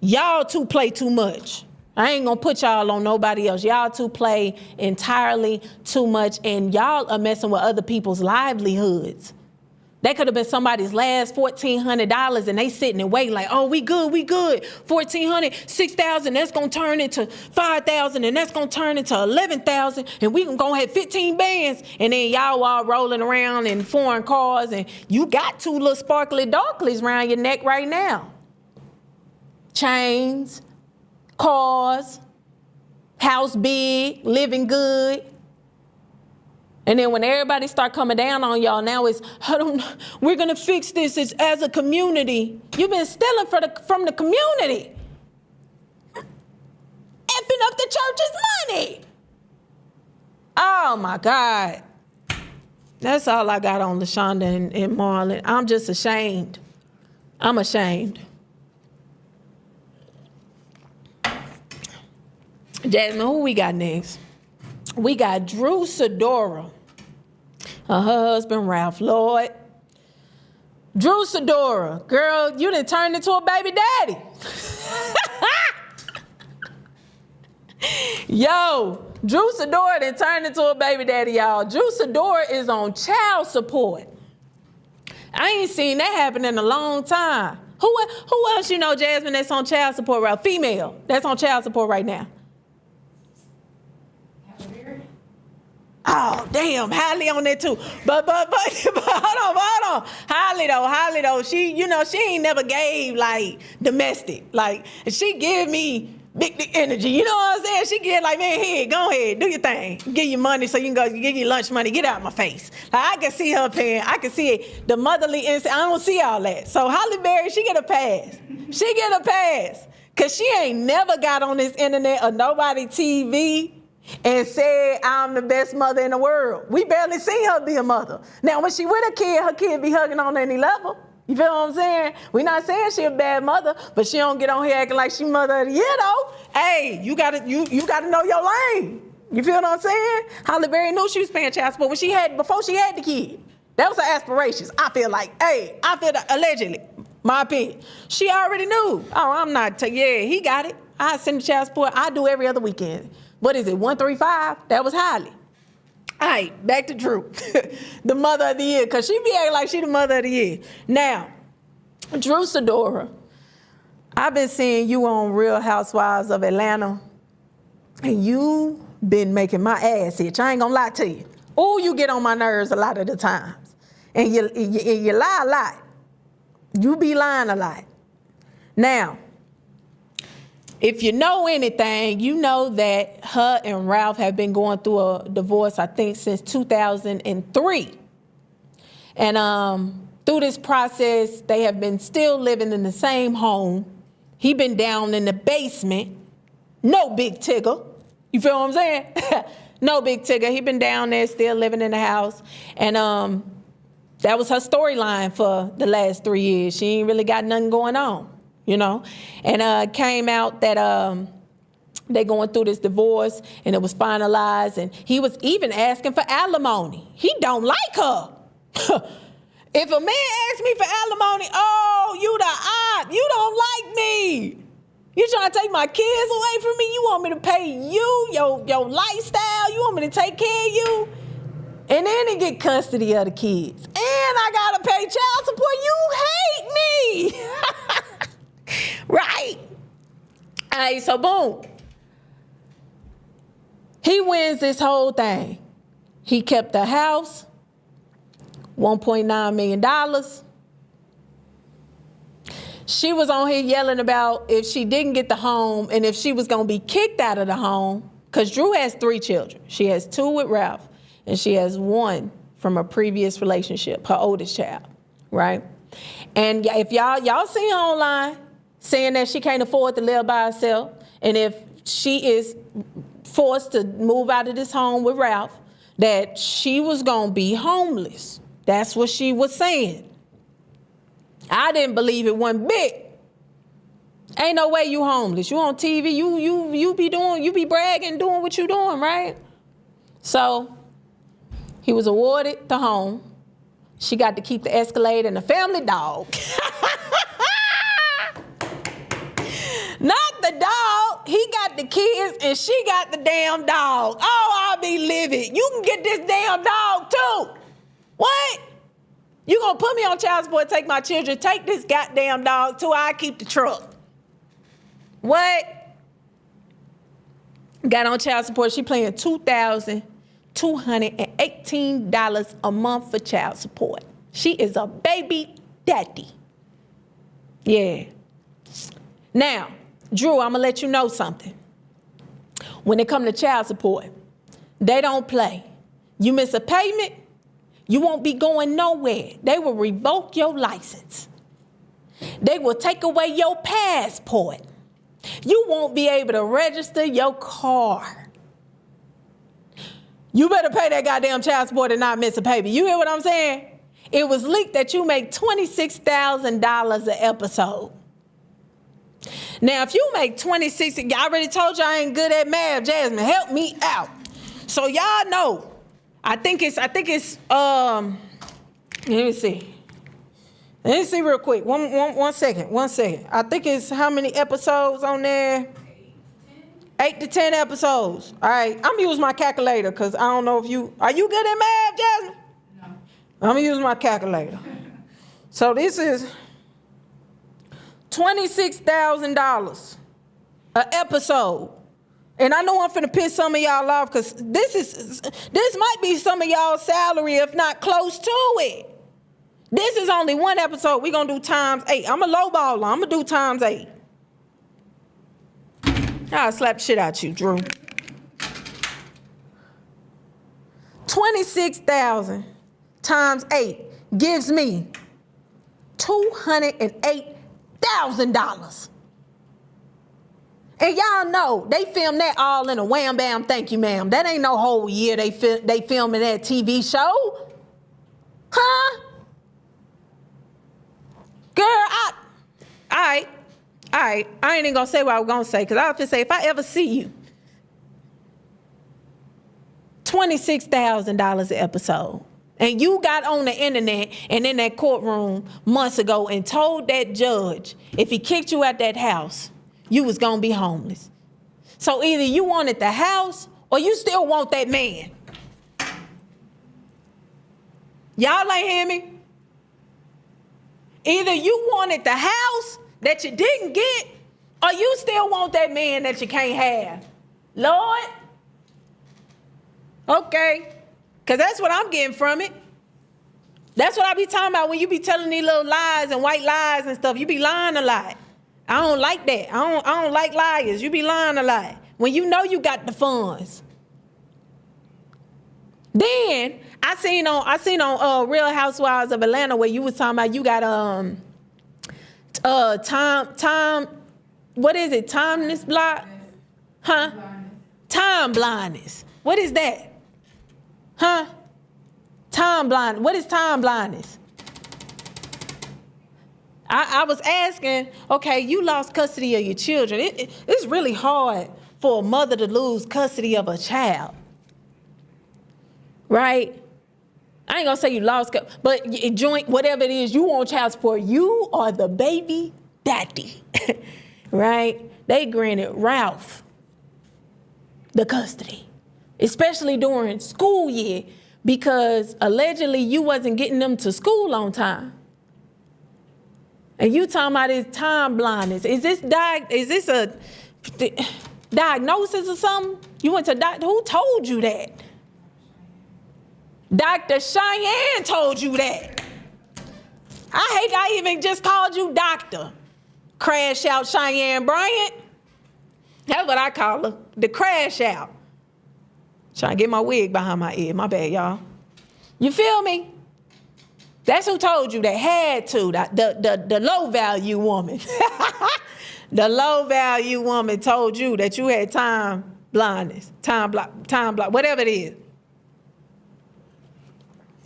Y'all play too much. I ain't gonna put y'all on nobody else. Y'all play entirely too much, and y'all are messing with other people's livelihoods. That could have been somebody's last $1,400 and they sitting and waiting like, oh, we good. $1,400, $6,000, that's gonna turn into $5,000 and that's gonna turn into $11,000 and we gonna have 15 bands. And then y'all all rolling around in foreign cars and you got 2 little sparkly darklies around your neck right now. Chains, cars, house big, living good. And then when everybody start coming down on y'all, now it's, we're going to fix this as a community. You've been stealing from the community. Effing up the church's money. Oh, my God. That's all I got on LaShonda and Marlon. I'm just ashamed. I'm ashamed. Jasmine, who we got next? We got Drew Sidora. Her husband, Ralph Lloyd. Drew Sidora, girl, you done turned into a baby daddy. Yo, Drew Sidora done turned into a baby daddy, y'all. Drew Sidora is on child support. I ain't seen that happen in a long time. Who else you know, Jasmine, that's on child support, right? Female, that's on child support right now. Oh, damn, Holly on that too. But hold on. Holly though, she ain't never gave like domestic. Like, she give me big dick energy. You know what I'm saying? She get like, man, here, go ahead, do your thing. Give you money so you can go get your lunch money. Get out of my face. Like, I can see her paying. I can see it. The motherly instinct. I don't see all that. So Holly Berry, she get a pass. She get a pass. Cause she ain't never got on this internet or nobody TV and said, I'm the best mother in the world. We barely seen her be a mother. Now, when she with her kid be hugging on any level. You feel what I'm saying? We not saying she a bad mother, but she don't get on here acting like she mother of the year, though. Hey, you gotta know your lane. You feel what I'm saying? Holly Berry knew she was paying child support before she had the kid. That was her aspirations. I feel that, allegedly, my opinion. She already knew. Oh, I'm not, he got it. I send the child support. I do every other weekend. What is it, 135? That was Holly. All right, back to Drew, the mother of the year, because she be acting like she the mother of the year. Now, Drew Sidora, I've been seeing you on Real Housewives of Atlanta, and you been making my ass itch. I ain't gonna lie to you. Oh, you get on my nerves a lot of the times, and you lie a lot. You be lying a lot. Now, if you know anything, you know that her and Ralph have been going through a divorce, I think, since 2003. And through this process, they have been still living in the same home. He been down in the basement No Big Tigger. You feel what I'm saying? No Big Tigger. He been down there still living in the house. And that was her storyline for the last 3 years. She ain't really got nothing going on, you know? And came out that they going through this divorce and it was finalized, and he was even asking for alimony. He don't like her. If a man asks me for alimony, oh, you the op, you don't like me. You trying to take my kids away from me? You want me to pay you, your lifestyle? You want me to take care of you? And then he get custody of the kids. And I gotta pay child support. You hate me. Right? All right, so boom. He wins this whole thing. He kept the house, $1.9 million. She was on here yelling about if she didn't get the home and if she was going to be kicked out of the home, because Drew has 3 children. She has 2 with Ralph, and she has 1 from a previous relationship, her oldest child, right? And if y'all see her online saying that she can't afford to live by herself, and if she is forced to move out of this home with Ralph, that she was going to be homeless. That's what she was saying. I didn't believe it one bit. Ain't no way you homeless. You on TV, you be bragging, doing what you doing, right? So he was awarded the home. She got to keep the Escalade and the family dog. Not the dog. He got the kids and she got the damn dog. Oh, I'll be livid. You can get this damn dog too. What? You gonna put me on child support, take my children, take this goddamn dog too, I keep the truck. What? Got on child support, she paying $2,218 a month for child support. She is a baby daddy. Yeah. Now, Drew, I'm gonna let you know something. When it comes to child support, they don't play. You miss a payment, you won't be going nowhere. They will revoke your license. They will take away your passport. You won't be able to register your car. You better pay that goddamn child support and not miss a payment. You hear what I'm saying? It was leaked that you make $26,000 an episode. Now, if you make $26,000, I already told you I ain't good at math. Jasmine, help me out. So y'all know. I think it's, let me see real quick. One second. I think it's how many episodes on there? 8 to 10 episodes. All right, I'm gonna use my calculator because I don't know if are you good at math, Jasmine? No. I'm gonna use my calculator. So this is $26,000 an episode. And I know I'm finna piss some of y'all off because this might be some of y'all's salary, if not close to it. This is only one episode. We're gonna do times 8. I'm a lowballer. I'm gonna do times 8. I'll slap the shit out you, Drew. 26,000 times 8 gives me $208,000. And y'all know, they film that all in a wham bam, thank you ma'am. That ain't no whole year they filming that TV show. Huh? Girl, all right. I ain't even gonna say what I was gonna say, because I was gonna say, if I ever see you, $26,000 an episode, and you got on the internet and in that courtroom months ago and told that judge, if he kicked you out that house, you was gonna be homeless. So either you wanted the house or you still want that man. Y'all ain't hear me? Either you wanted the house that you didn't get or you still want that man that you can't have. Lord? Okay. Because that's what I'm getting from it. That's what I be talking about when you be telling these little lies and white lies and stuff. You be lying a lot. I don't like that. I don't like liars. You be lying a lot when you know you got the funds. Then I seen on Real Housewives of Atlanta where you was talking about you got time, what is it? Timeless block? Huh? Time blindness. What is that? Huh? Time blind. What is time blindness? I was asking, okay, you lost custody of your children. It's really hard for a mother to lose custody of a child, right? I ain't gonna say you lost, but joint, whatever it is, you on child support. You are the baby daddy, right? They granted Ralph the custody, especially during school year, because allegedly you wasn't getting them to school on time. And you talking about this time blindness. Is this a diagnosis or something? You went to doctor, who told you that? Dr. Cheyenne told you that. I hate I even just called you doctor. Crash out Cheyenne Bryant. That's what I call her, the crash out. Trying to get my wig behind my ear. My bad, y'all. You feel me? That's who told you that. Had to. The low value woman. The low value woman told you that you had time blindness, time block, whatever it is.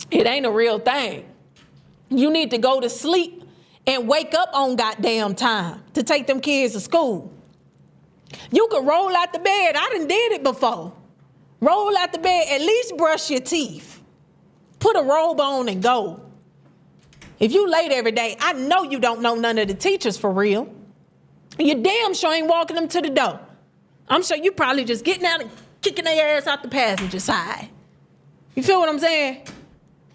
It ain't a real thing. You need to go to sleep and wake up on goddamn time to take them kids to school. You can roll out the bed. I done did it before. Roll out the bed, at least brush your teeth. Put a robe on and go. If you late every day, I know you don't know none of the teachers for real. You damn sure ain't walking them to the door. I'm sure you probably just getting out and kicking their ass out the passenger side. You feel what I'm saying?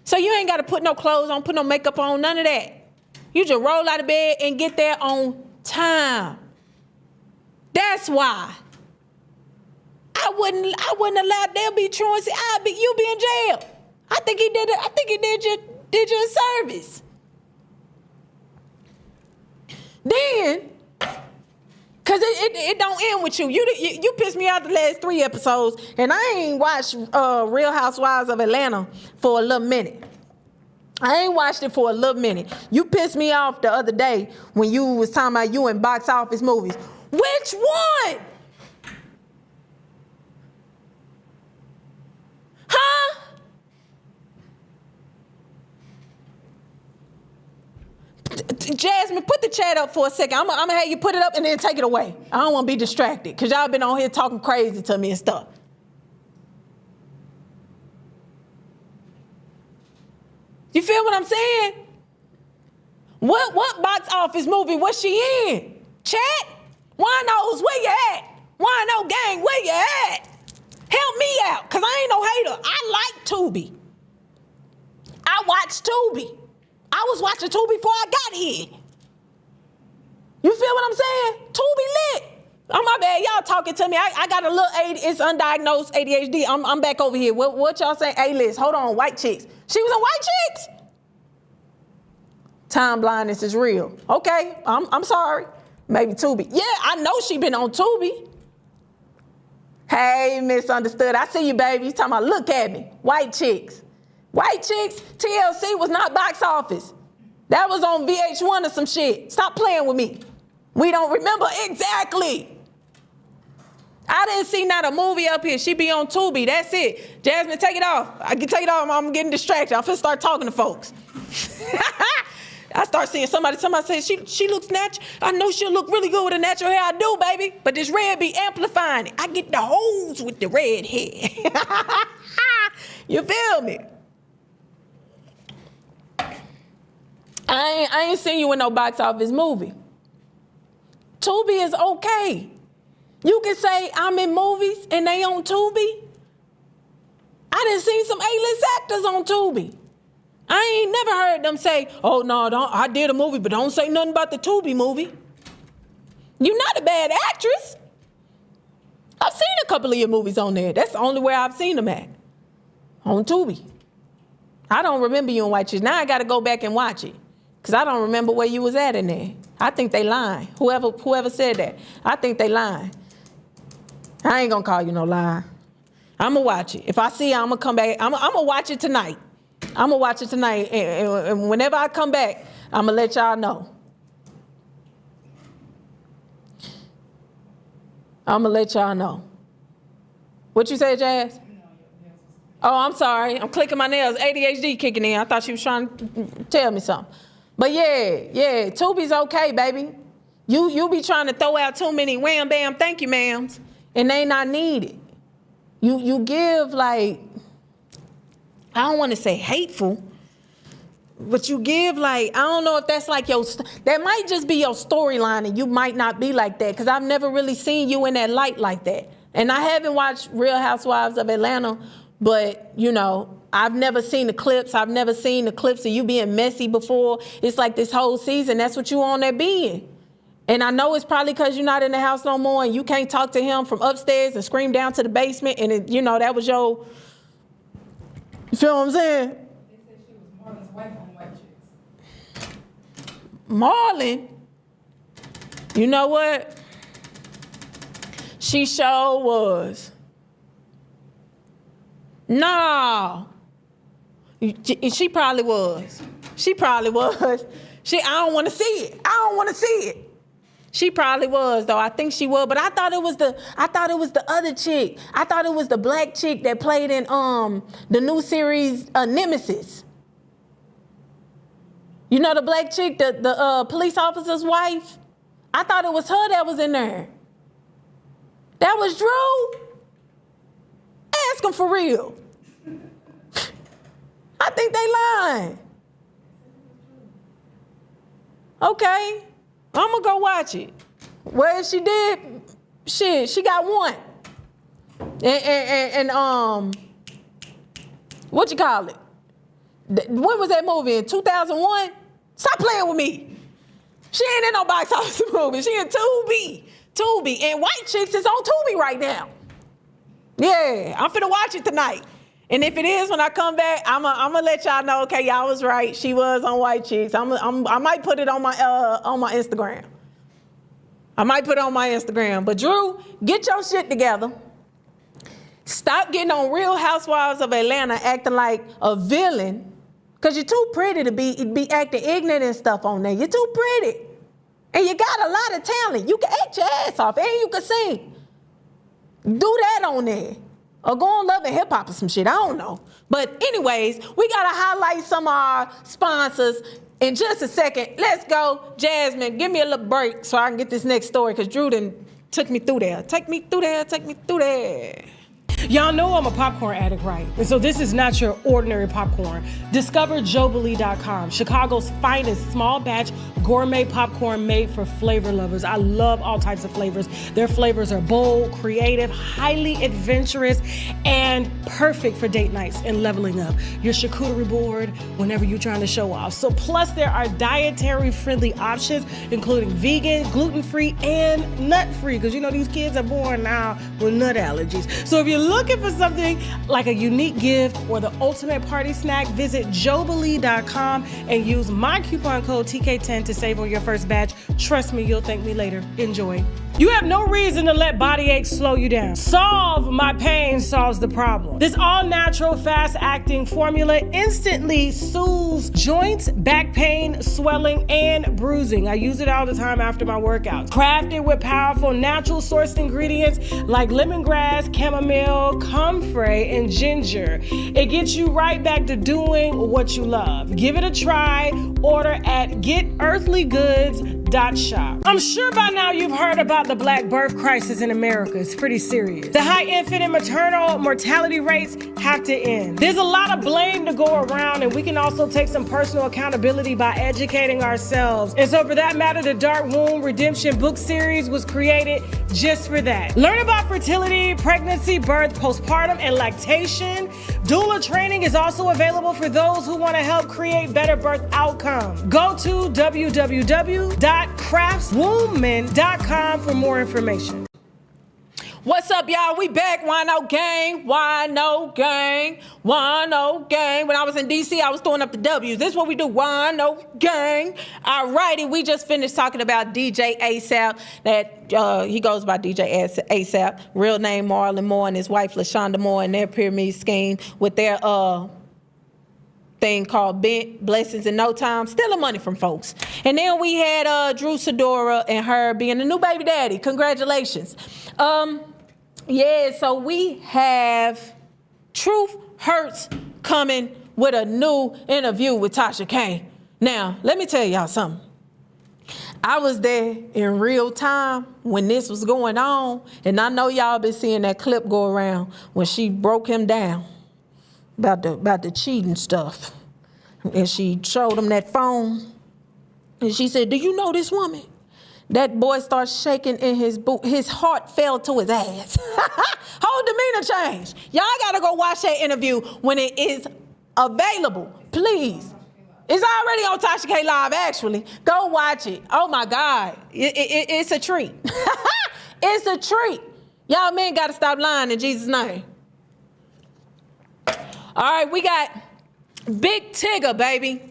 So you ain't got to put no clothes on, put no makeup on, none of that. You just roll out of bed and get there on time. That's why. I wouldn't allow they'll be truancy. You be in jail. I think he did you a service. Then, cause it don't end with you. You pissed me out the last 3 episodes, and I ain't watched Real Housewives of Atlanta for a little minute. I ain't watched it for a little minute. You pissed me off the other day when you was talking about you in box office movies. Which one? Huh? Jasmine, put the chat up for a second. I'm gonna have you put it up and then take it away. I don't want to be distracted because y'all been on here talking crazy to me and stuff. You feel what I'm saying? What box office movie was she in? Chat? Winos, where you at? Wino Gang, where you at? Help me out, because I ain't no hater. I like Tubi. I watched Tubi. I was watching Tubi before I got here. You feel what I'm saying? Tubi lit. Oh, my bad. Y'all talking to me. I got a little it's undiagnosed ADHD. I'm back over here. What y'all saying? A-list. Hold on. White chicks. She was in White Chicks? Time blindness is real. Okay. I'm sorry. Maybe Tubi. Yeah, I know she been on Tubi. Hey, misunderstood. I see you, baby. You talking about look at me. White Chicks. White Chicks, TLC was not box office. That was on VH1 or some shit. Stop playing with me. We don't remember exactly. I didn't see not a movie up here. She be on Tubi. That's it. Jasmine, take it off. I can take it off. I'm getting distracted. I'm finna start talking to folks. I start seeing somebody says she looks natural. I know she'll look really good with a natural hair. I do, baby. But this red be amplifying it. I get the hoes with the red hair. You feel me? I ain't seen you in no box office movie. Tubi is okay. You can say I'm in movies and they on Tubi. I done seen some A-list actors on Tubi. I ain't never heard them say, oh, no, I did a movie, but don't say nothing about the Tubi movie. You're not a bad actress. I've seen a couple of your movies on there. That's the only way I've seen them at. On Tubi. I don't remember you in White Chicks. Now I got to go back and watch it. Because I don't remember where you was at in there. I think they lying. Whoever said that, I think they lying. I ain't going to call you no lie. I'm going to watch it. If I see it, I'm going to come back. I'm going to watch it tonight. I'm going to watch it tonight. And whenever I come back, I'm going to let y'all know. I'm gonna let y'all know. What you say, Jazz? Oh, I'm sorry. I'm clicking my nails. ADHD kicking in. I thought she was trying to tell me something. But yeah, Tubi's okay, baby. You be trying to throw out too many wham, bam, thank you, ma'ams, and they not needed. You give, like, I don't want to say hateful, but you give, like, I don't know if that's like that might just be your storyline, and you might not be like that, because I've never really seen you in that light like that. And I haven't watched Real Housewives of Atlanta, but, you know, I've never seen the clips. I've never seen the clips of you being messy before. It's like this whole season, that's what you on there being. And I know it's probably because you're not in the house no more and you can't talk to him from upstairs and scream down to the basement, and it, you know, that was your, you feel what I'm saying? They said she was Marlon's wife on White Chicks. Marlon? You know what? She sure was. No. She probably was. She probably was. I don't want to see it. I don't want to see it. She probably was, though. I think she was, but I thought it was the other chick. I thought it was the black chick that played in the new series Nemesis. You know the black chick, the police officer's wife? I thought it was her that was in there. That was Drew? Ask him for real. I think they lying. Okay, I'm gonna go watch it. Well, she did, shit, she got one. And what you call it? When was that movie, in 2001? Stop playing with me. She ain't in no box office movie, she in Tubi. And White Chicks is on Tubi right now. Yeah, I'm finna watch it tonight. And if it is, when I come back, I'm gonna let y'all know, okay, y'all was right. She was on White Chicks. I might put it on my Instagram. I might put it on my Instagram. But Drew, get your shit together. Stop getting on Real Housewives of Atlanta acting like a villain, because you're too pretty to be acting ignorant and stuff on there. You're too pretty. And you got a lot of talent. You can act your ass off and you can sing. Do that on there. Or go on Love and Hip Hop or some shit, I don't know. But anyways, we gotta highlight some of our sponsors in just a second. Let's go. Jasmine, give me a little break so I can get this next story, because Drew done took me through there. Take me through there. Y'all know I'm a popcorn addict, right? And so this is not your ordinary popcorn. Discover Jobilee.com, Chicago's finest small batch gourmet popcorn made for flavor lovers. I love all types of flavors. Their flavors are bold, creative, highly adventurous, and perfect for date nights and leveling up your charcuterie board whenever you're trying to show off. So plus there are dietary friendly options, including vegan, gluten-free, and nut-free, because you know these kids are born now with nut allergies. So if you're looking for something like a unique gift or the ultimate party snack, visit Jobilee.com and use my coupon code TK10 to save on your first batch. Trust me, you'll thank me later. Enjoy. You have no reason to let body aches slow you down. Solve My Pain solves the problem. This all-natural, fast-acting formula instantly soothes joints, back pain, swelling, and bruising. I use it all the time after my workouts. Crafted with powerful, natural-sourced ingredients like lemongrass, chamomile, comfrey, and ginger. It gets you right back to doing what you love. Give it a try. Order at GetEarthlyGoods.shop. I'm sure by now you've heard about the Black birth crisis in America. It's pretty serious. The high infant and maternal mortality rates have to end. There's a lot of blame to go around, and we can also take some personal accountability by educating ourselves. And so for that matter, the Dark Womb Redemption book series was created just for that. Learn about fertility, pregnancy, birth, postpartum, and lactation. Doula training is also available for those who want to help create better birth outcomes. Go to www.craftswoman.com for more information. What's up, y'all? We back. Wino Gang. When I was in D.C., I was throwing up the W's. This is what we do. Wino Gang. All righty. We just finished talking about DJ ASAP. That he goes by DJ ASAP. Real name Marlon Moore and his wife LaShonda Moore and their pyramid scheme with their thing called Bent Blessings in No Time, stealing money from folks. And then we had Drew Sidora and her being the new baby daddy. Congratulations. Yeah, so we have Truth Hurts coming with a new interview with TashaK. Now, let me tell y'all something. I was there in real time when this was going on, and I know y'all been seeing that clip go around when she broke him down about the cheating stuff. And she showed him that phone, and she said, "Do you know this woman?" That boy starts shaking in his boot. His heart fell to his ass. Whole demeanor changed. Y'all gotta go watch that interview when it is available, please. It's already on TashaK Live, actually. Go watch it. Oh, my God. It's a treat. It's a treat. Y'all men got to stop lying in Jesus' name. All right, we got Big Tigger, baby.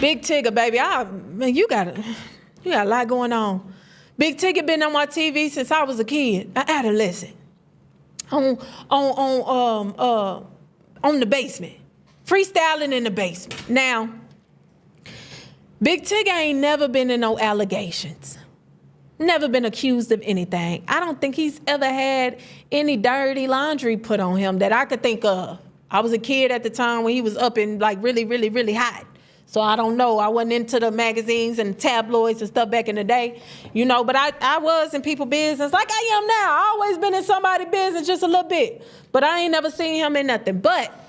Big Tigger, baby. Man, you got a lot going on. Big Tigger been on my TV since I was a kid, an adolescent. On the basement. Freestyling in the basement. Now, Big Tigger ain't never been in no allegations. Never been accused of anything. I don't think he's ever had any dirty laundry put on him that I could think of. I was a kid at the time when he was up and like really, really, really hot. So I don't know. I wasn't into the magazines and tabloids and stuff back in the day, you know, but I was in people's business like I am now. I always been in somebody's business just a little bit, but I ain't never seen him in nothing. But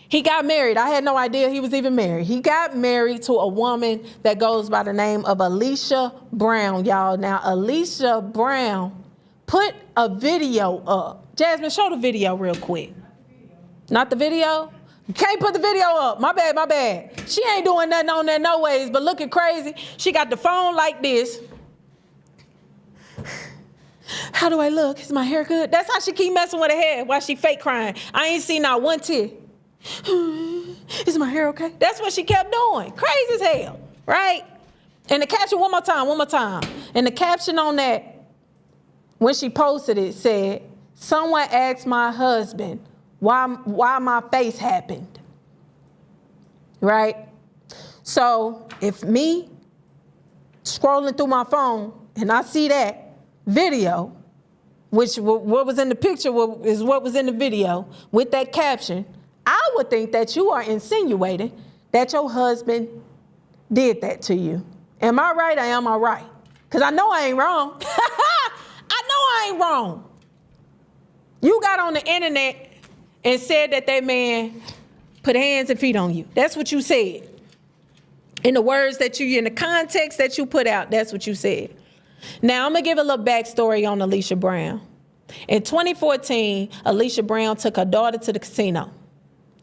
he got married. I had no idea he was even married. He got married to a woman that goes by the name of Alicia Brown, y'all. Now, Alicia Brown put a video up. Jasmine, show the video real quick. Not the video? You can't put the video up. My bad, my bad. She ain't doing nothing on there no ways, but looking crazy. She got the phone like this. How do I look? Is my hair good? That's how she keep messing with her hair while she fake crying. I ain't seen not one tear. Is my hair okay? That's what she kept doing. Crazy as hell, right? And the caption, one more time. And the caption on that, when she posted it, said, "Someone asked my husband why my face happened." Right? So if me scrolling through my phone and I see that video, which what was in the picture is what was in the video with that caption, I would think that you are insinuating that your husband did that to you. Am I right or am I right? Because I know I ain't wrong. I know I ain't wrong. You got on the internet and said that man put hands and feet on you. That's what you said. In the words that in the context that you put out, that's what you said. Now, I'm going to give a little backstory on Alicia Brown. In 2014, Alicia Brown took her daughter to the casino.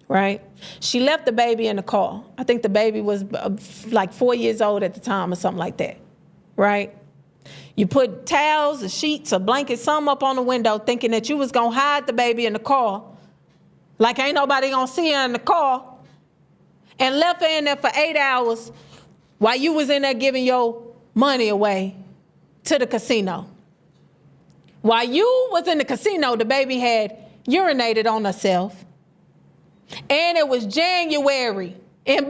Right? She left the baby in the car. I think the baby was like 4 years old at the time or something like that. Right? You put towels or sheets or blankets, something up on the window thinking that you was going to hide the baby in the car. Like ain't nobody going to see her in the car. And left her in there for 8 hours while you was in there giving your money away to the casino. While you was in the casino, the baby had urinated on herself. And it was January in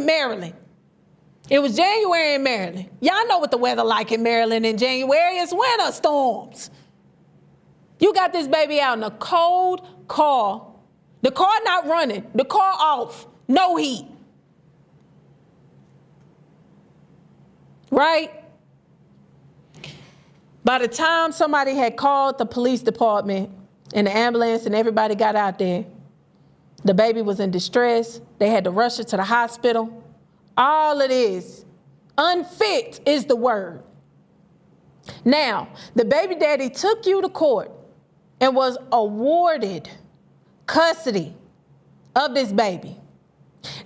Maryland. It was January in Maryland. Y'all know what the weather like in Maryland in January. It's winter storms. You got this baby out in a cold car. The car not running. The car off. No heat. Right? By the time somebody had called the police department and the ambulance and everybody got out there, the baby was in distress. They had to rush her to the hospital. All it is, unfit is the word. Now, the baby daddy took you to court and was awarded custody of this baby.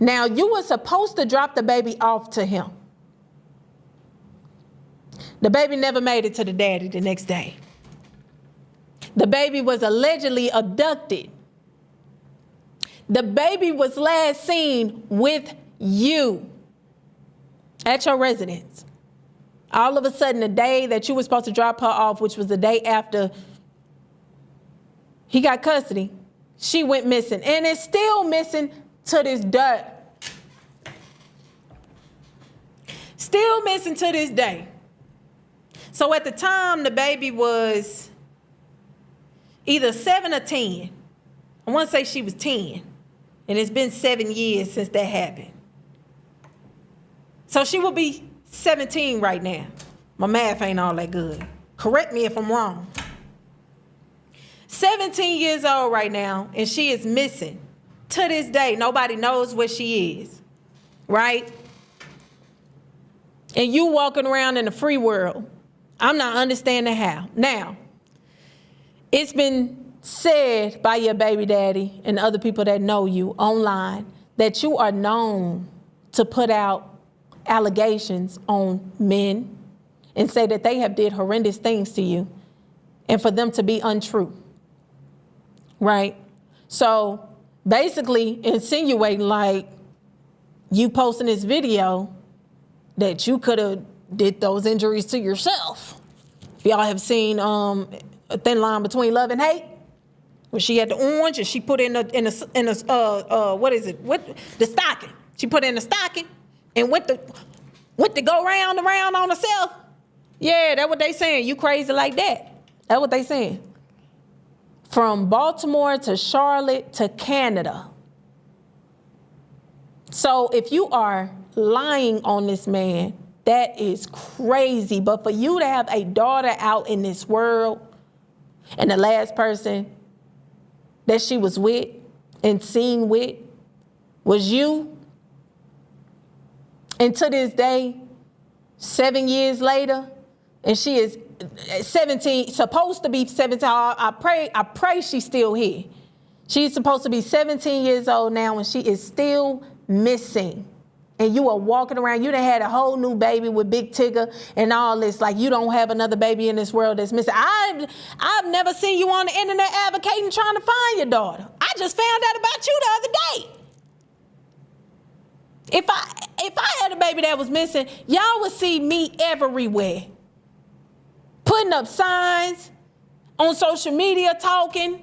Now, you were supposed to drop the baby off to him. The baby never made it to the daddy the next day. The baby was allegedly abducted. The baby was last seen with you at your residence. All of a sudden, the day that you were supposed to drop her off, which was the day after he got custody, she went missing and is still missing to this day. Still missing to this day. So at the time, the baby was either 7 or 10. I want to say she was 10. And it's been 7 years since that happened. So she will be 17 right now. My math ain't all that good. Correct me if I'm wrong. 17 years old right now, and she is missing. To this day, nobody knows where she is, right? And you walking around in the free world. I'm not understanding how. Now, it's been said by your baby daddy and other people that know you online that you are known to put out allegations on men and say that they have did horrendous things to you and for them to be untrue, right? So basically insinuating like you posting this video that you could have did those injuries to yourself. If y'all have seen A Thin Line Between Love and Hate, where she had the orange and she put in the stocking. She put in the stocking and went to go round and round on herself. Yeah, that's what they saying. You crazy like that. That's what they saying. From Baltimore to Charlotte to Canada. So if you are lying on this man, that is crazy. But for you to have a daughter out in this world, and the last person that she was with and seen with was you, and to this day, 7 years later, and she is 17, supposed to be 17. I pray she's still here. She's supposed to be 17 years old now, and she is still missing. And you are walking around, you done had a whole new baby with Big Tigger and all this, like you don't have another baby in this world that's missing. I've never seen you on the internet advocating trying to find your daughter. I just found out about you the other day. If I had a baby that was missing, y'all would see me everywhere. Putting up signs, on social media talking.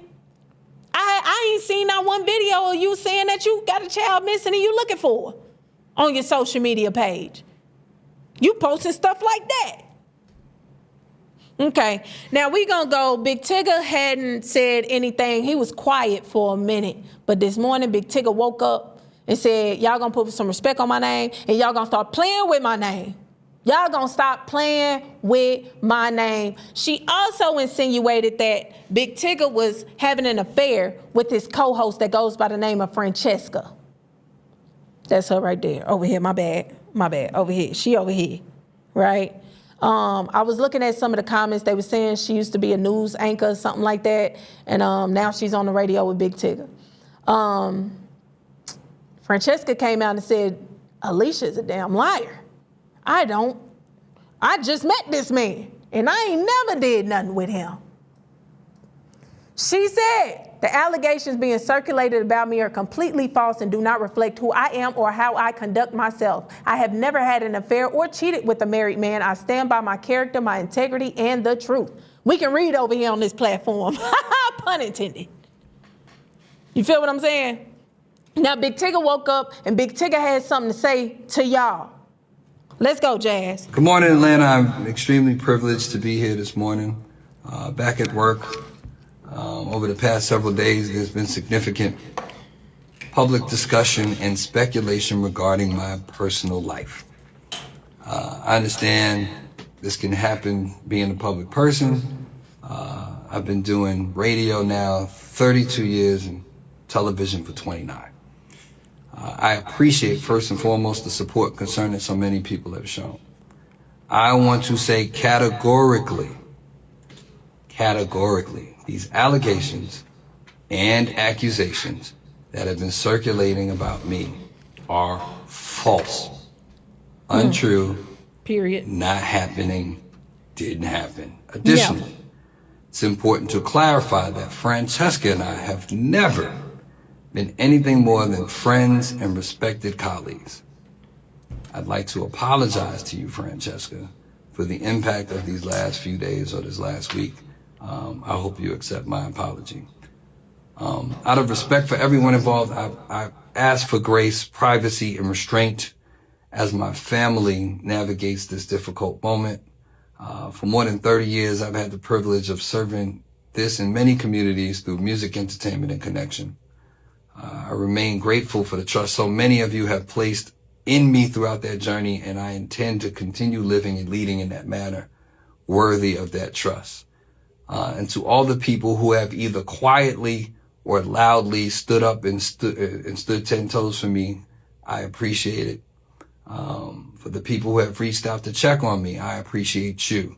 I ain't seen not one video of you saying that you got a child missing and you looking for her on your social media page. You posting stuff like that. Okay, now we gonna go. Big Tigger hadn't said anything. He was quiet for a minute. But this morning, Big Tigger woke up and said, y'all gonna put some respect on my name and y'all gonna start playing with my name. Y'all gonna stop playing with my name. She also insinuated that Big Tigger was having an affair with his co-host that goes by the name of Francesca. That's her right there. Over here, my bad. Over here. She over here, right? I was looking at some of the comments. They were saying she used to be a news anchor or something like that. And now she's on the radio with Big Tigger. Francesca came out and said, Alicia's a damn liar. I just met this man and I ain't never did nothing with him. She said, the allegations being circulated about me are completely false and do not reflect who I am or how I conduct myself. I have never had an affair or cheated with a married man. I stand by my character, my integrity, and the truth. We can read over here on this platform. Pun intended. You feel what I'm saying? Now, Big Tigger woke up and Big Tigger had something to say to y'all. Let's go, Jazz. Good morning, Atlanta. I'm extremely privileged to be here this morning, back at work. Over the past several days, there's been significant public discussion and speculation regarding my personal life. I understand this can happen being a public person. I've been doing radio now 32 years and television for 29. I appreciate, first and foremost, the support concerning so many people have shown. I want to say categorically, these allegations and accusations that have been circulating about me are false, untrue, period, not happening, didn't happen. Additionally, it's important to clarify that Francesca and I have never been anything more than friends and respected colleagues. I'd like to apologize to you, Francesca, for the impact of these last few days or this last week. I hope you accept my apology. Out of respect for everyone involved, I ask for grace, privacy, and restraint as my family navigates this difficult moment. For more than 30 years, I've had the privilege of serving this in many communities through music, entertainment, and connection. I remain grateful for the trust so many of you have placed in me throughout that journey, and I intend to continue living and leading in that manner worthy of that trust. And to all the people who have either quietly or loudly stood up and stood 10 toes for me, I appreciate it. For the people who have reached out to check on me, I appreciate you.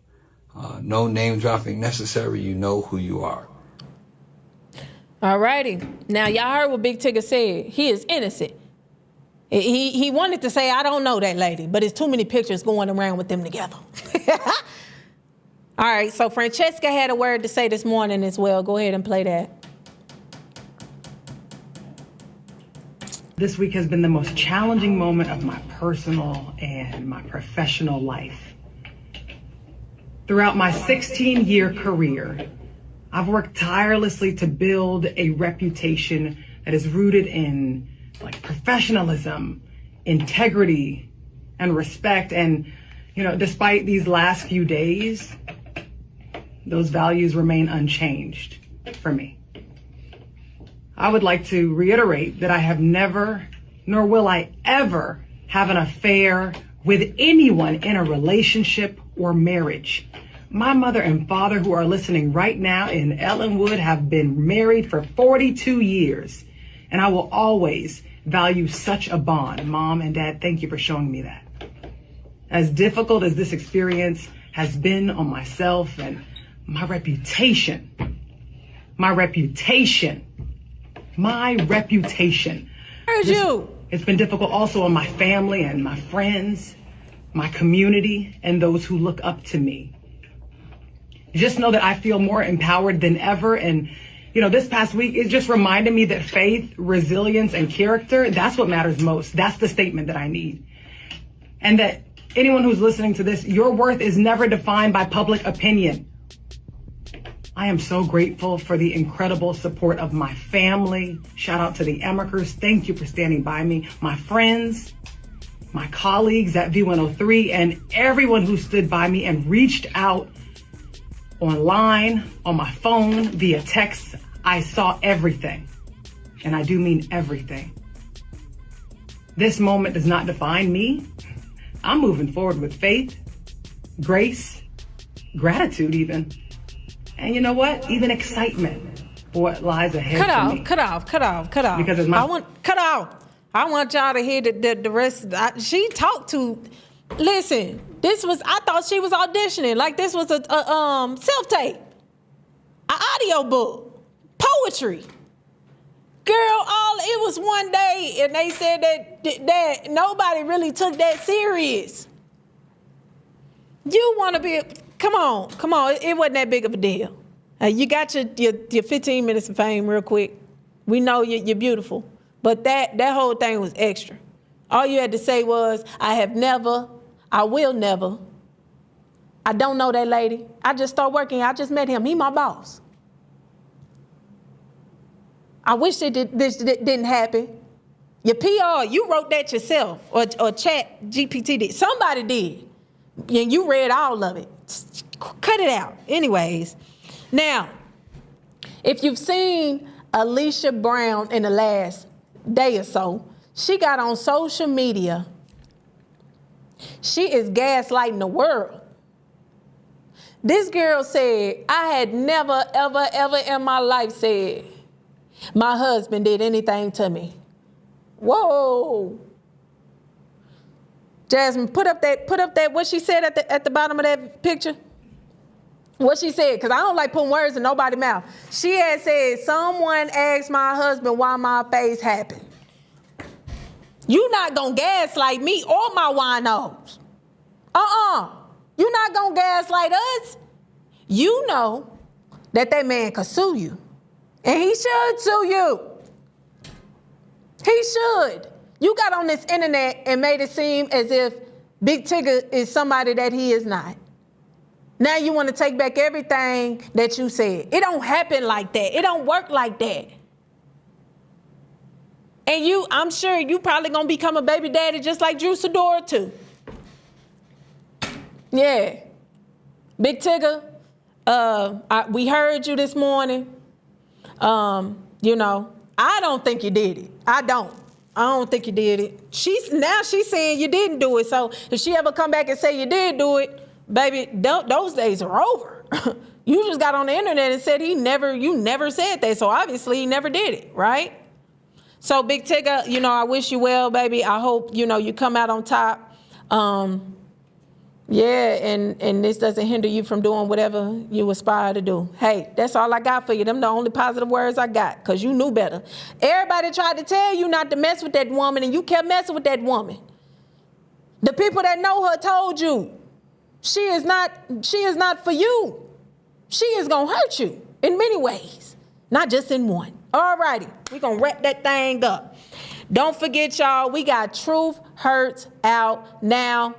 No name dropping necessary. You know who you are. All righty. Now, y'all heard what Big Tigger said. He is innocent. He wanted to say, I don't know that lady, but it's too many pictures going around with them together. All right, so Francesca had a word to say this morning as well. Go ahead and play that. This week has been the most challenging moment of my personal and my professional life. Throughout my 16-year career, I've worked tirelessly to build a reputation that is rooted in professionalism, integrity, and respect. And, despite these last few days, those values remain unchanged for me. I would like to reiterate that I have never, nor will I ever, have an affair with anyone in a relationship or marriage. My mother and father, who are listening right now in Ellenwood, have been married for 42 years, and I will always value such a bond. Mom and Dad, thank you for showing me that. As difficult as this experience has been on myself and my reputation. Heard you. It's been difficult also on my family and my friends, my community, and those who look up to me. Just know that I feel more empowered than ever. And, this past week, it just reminded me that faith, resilience, and character, that's what matters most. That's the statement that I need. And that anyone who's listening to this, your worth is never defined by public opinion. I am so grateful for the incredible support of my family. Shout out to the Emmekers. Thank you for standing by me. My friends, my colleagues at V103, and everyone who stood by me and reached out online, on my phone, via text. I saw everything, and I do mean everything. This moment does not define me. I'm moving forward with faith, grace, gratitude even. And you know what? Even excitement for what lies ahead for me. Cut off. Because it's I want y'all to hear the rest. She talked to, listen, I thought she was auditioning. Like this was a self-tape, an audio book, poetry. Girl, it was one day and they said that nobody really took that serious. You want to be, come on. It wasn't that big of a deal. You got your 15 minutes of fame real quick. We know you're beautiful. But that whole thing was extra. All you had to say was, I will never. I don't know that lady. I just started working. I just met him. He my boss. I wish this didn't happen. Your PR, you wrote that yourself, or Chat GPT did. Somebody did. And you read all of it. Cut it out. Anyways, now, if you've seen Alicia Brown in the last day or so, she got on social media. She is gaslighting the world. This girl said, I had never, ever, ever in my life said my husband did anything to me. Whoa. Jasmine, put up that what she said at the bottom of that picture. What she said, because I don't like putting words in nobody's mouth. She had said, someone asked my husband why my face happened. You not gonna gaslight me or my winos. You not gonna gaslight us. You know that man could sue you. And he should sue you. He should. You got on this internet and made it seem as if Big Tigger is somebody that he is not. Now you want to take back everything that you said. It don't happen like that. It don't work like that. And I'm sure you probably gonna become a baby daddy just like Drew Sidora too. Yeah. Big Tigger, we heard you this morning. You know, I don't think you did it. I don't think you did it. She's saying you didn't do it. So if she ever come back and say you did do it, baby, those days are over. You just got on the internet and said you never said that. So obviously he never did it, right? So Big Tigger, you know, I wish you well, baby. I hope, you know, you come out on top. Yeah, and this doesn't hinder you from doing whatever you aspire to do. Hey, that's all I got for you. Them the only positive words I got, because you knew better. Everybody tried to tell you not to mess with that woman, and you kept messing with that woman. The people that know her told you she is not for you. She is going to hurt you in many ways, not just in one. All righty, we're going to wrap that thing up. Don't forget, y'all, we got Truth Hurts out now.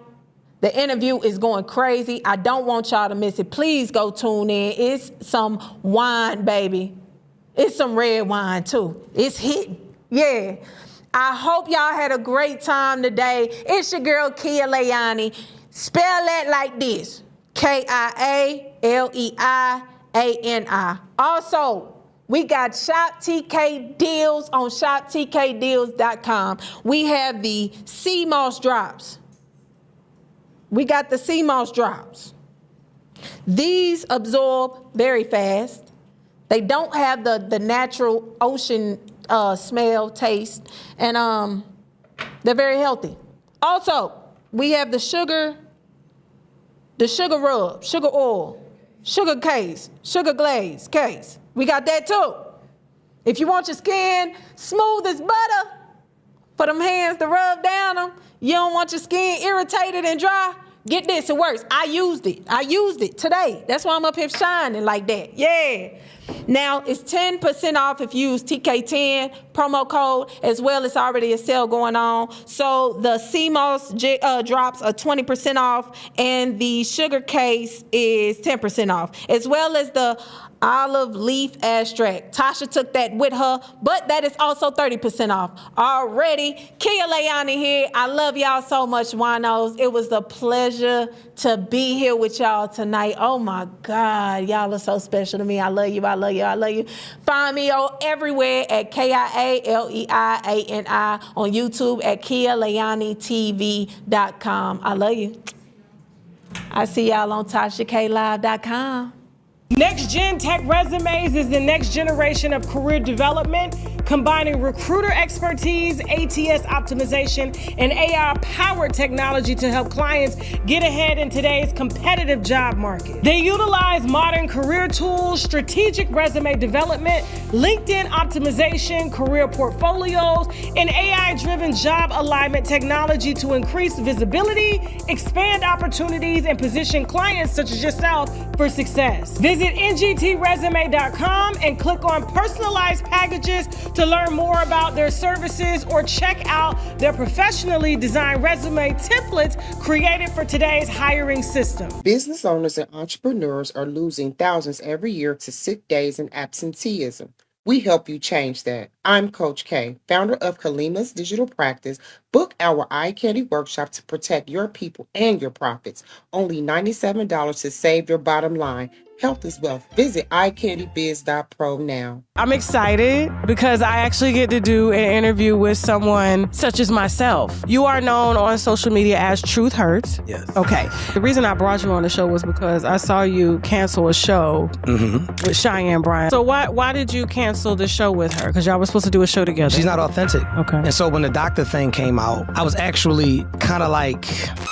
The interview is going crazy. I don't want y'all to miss it. Please go tune in. It's some wine, baby. It's some red wine, too. It's hitting. Yeah. I hope y'all had a great time today. It's your girl, Kia Leani. Spell that like this. K-I-A-L-E-I-A-N-I. Also, we got Shop TK deals on shoptkdeals.com. We have the sea moss drops. We got the sea moss drops. These absorb very fast. They don't have the natural ocean smell, taste, and they're very healthy. Also, we have the sugar rub, sugar oil, sugar case, sugar glaze case. We got that too. If you want your skin smooth as butter, for them hands to rub down them, you don't want your skin irritated and dry, get this, it works. I used it today. That's why I'm up here shining like that. Yeah. Now, it's 10% off if you use TK10 promo code, as well as already a sale going on. So the CMOS drops are 20% off, and the sugar case is 10% off, as well as the olive leaf abstract. Tasha took that with her, but that is also 30% off already. Kia Leani here. I love y'all so much, Winos. It was a pleasure to be here with y'all tonight. Oh my God, y'all are so special to me. I love you, I love you, I love you. Find me everywhere at KIALEIANI, on YouTube at KiaLeaniTV.com. I love you. I see y'all on TashaKLive.com. Next Gen Tech Resumes is the next generation of career development, combining recruiter expertise, ATS optimization, and AI-powered technology to help clients get ahead in today's competitive job market. They utilize modern career tools, strategic resume development, LinkedIn optimization, career portfolios, and AI-driven job alignment technology to increase visibility, expand opportunities, and position clients such as yourself for success. Visit ngtresume.com and click on personalized packages to learn more about their services, or check out their professionally designed resume templates created for today's hiring system. Business owners and entrepreneurs are losing thousands every year to sick days and absenteeism. We help you change that. I'm Coach K, founder of Kalima's Digital Practice. Book our eye candy workshop to protect your people and your profits. Only $97 to save your bottom line. Health is wealth. Visit iCandyBiz.pro now. I'm excited because I actually get to do an interview with someone such as myself. You are known on social media as Truth Hurts. Yes. Okay. The reason I brought you on the show was because I saw you cancel a show with Cheyenne Bryant. So why did you cancel the show with her? Because y'all were supposed to do a show together. She's not authentic. Okay. And so when the doctor thing came out, I was actually kind of like...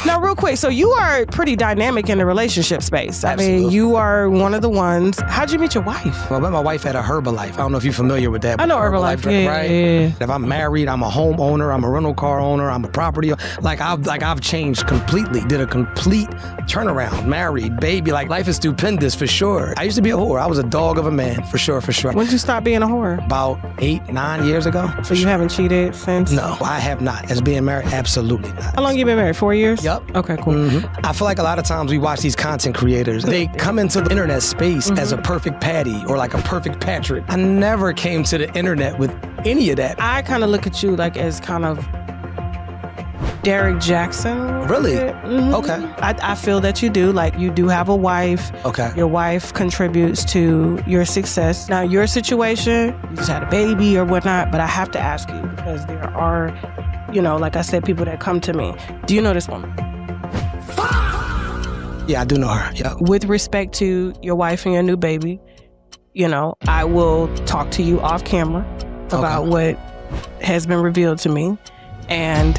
Now, real quick, so you are pretty dynamic in the relationship space. Absolutely. I mean, you are one of the ones. How'd you meet your wife? Well, I met my wife at a Herbalife. I don't know if you're familiar with that. I know Herbalife, right? yeah. If I'm married, I'm a homeowner, I'm a rental car owner, I'm a property. I've changed completely. Did a complete turnaround. Married, baby. Like, life is stupendous for sure. I used to be a whore. I was a dog of a man, for sure. When did you stop being a whore? About 8-9 years ago. So you haven't cheated since? No, I have not. As being married, absolutely not. How long you been married? 4 years? Yep. Okay, cool. I feel like a lot of times we watch these content creators. They come into the internet internet space as a perfect Patty or like a perfect Patrick. I never came to the internet with any of that. I kind of look at you like as kind of Derek Jackson. Really? Mm-hmm. Okay. I feel that you do. Like, you do have a wife. Okay. Your wife contributes to your success. Now, your situation, you just had a baby or whatnot, but I have to ask you because there are, you know, like I said, people that come to me. Do you know this woman? Yeah, I do know her. Yeah. With respect to your wife and your new baby, you know, I will talk to you off camera about what has been revealed to me. And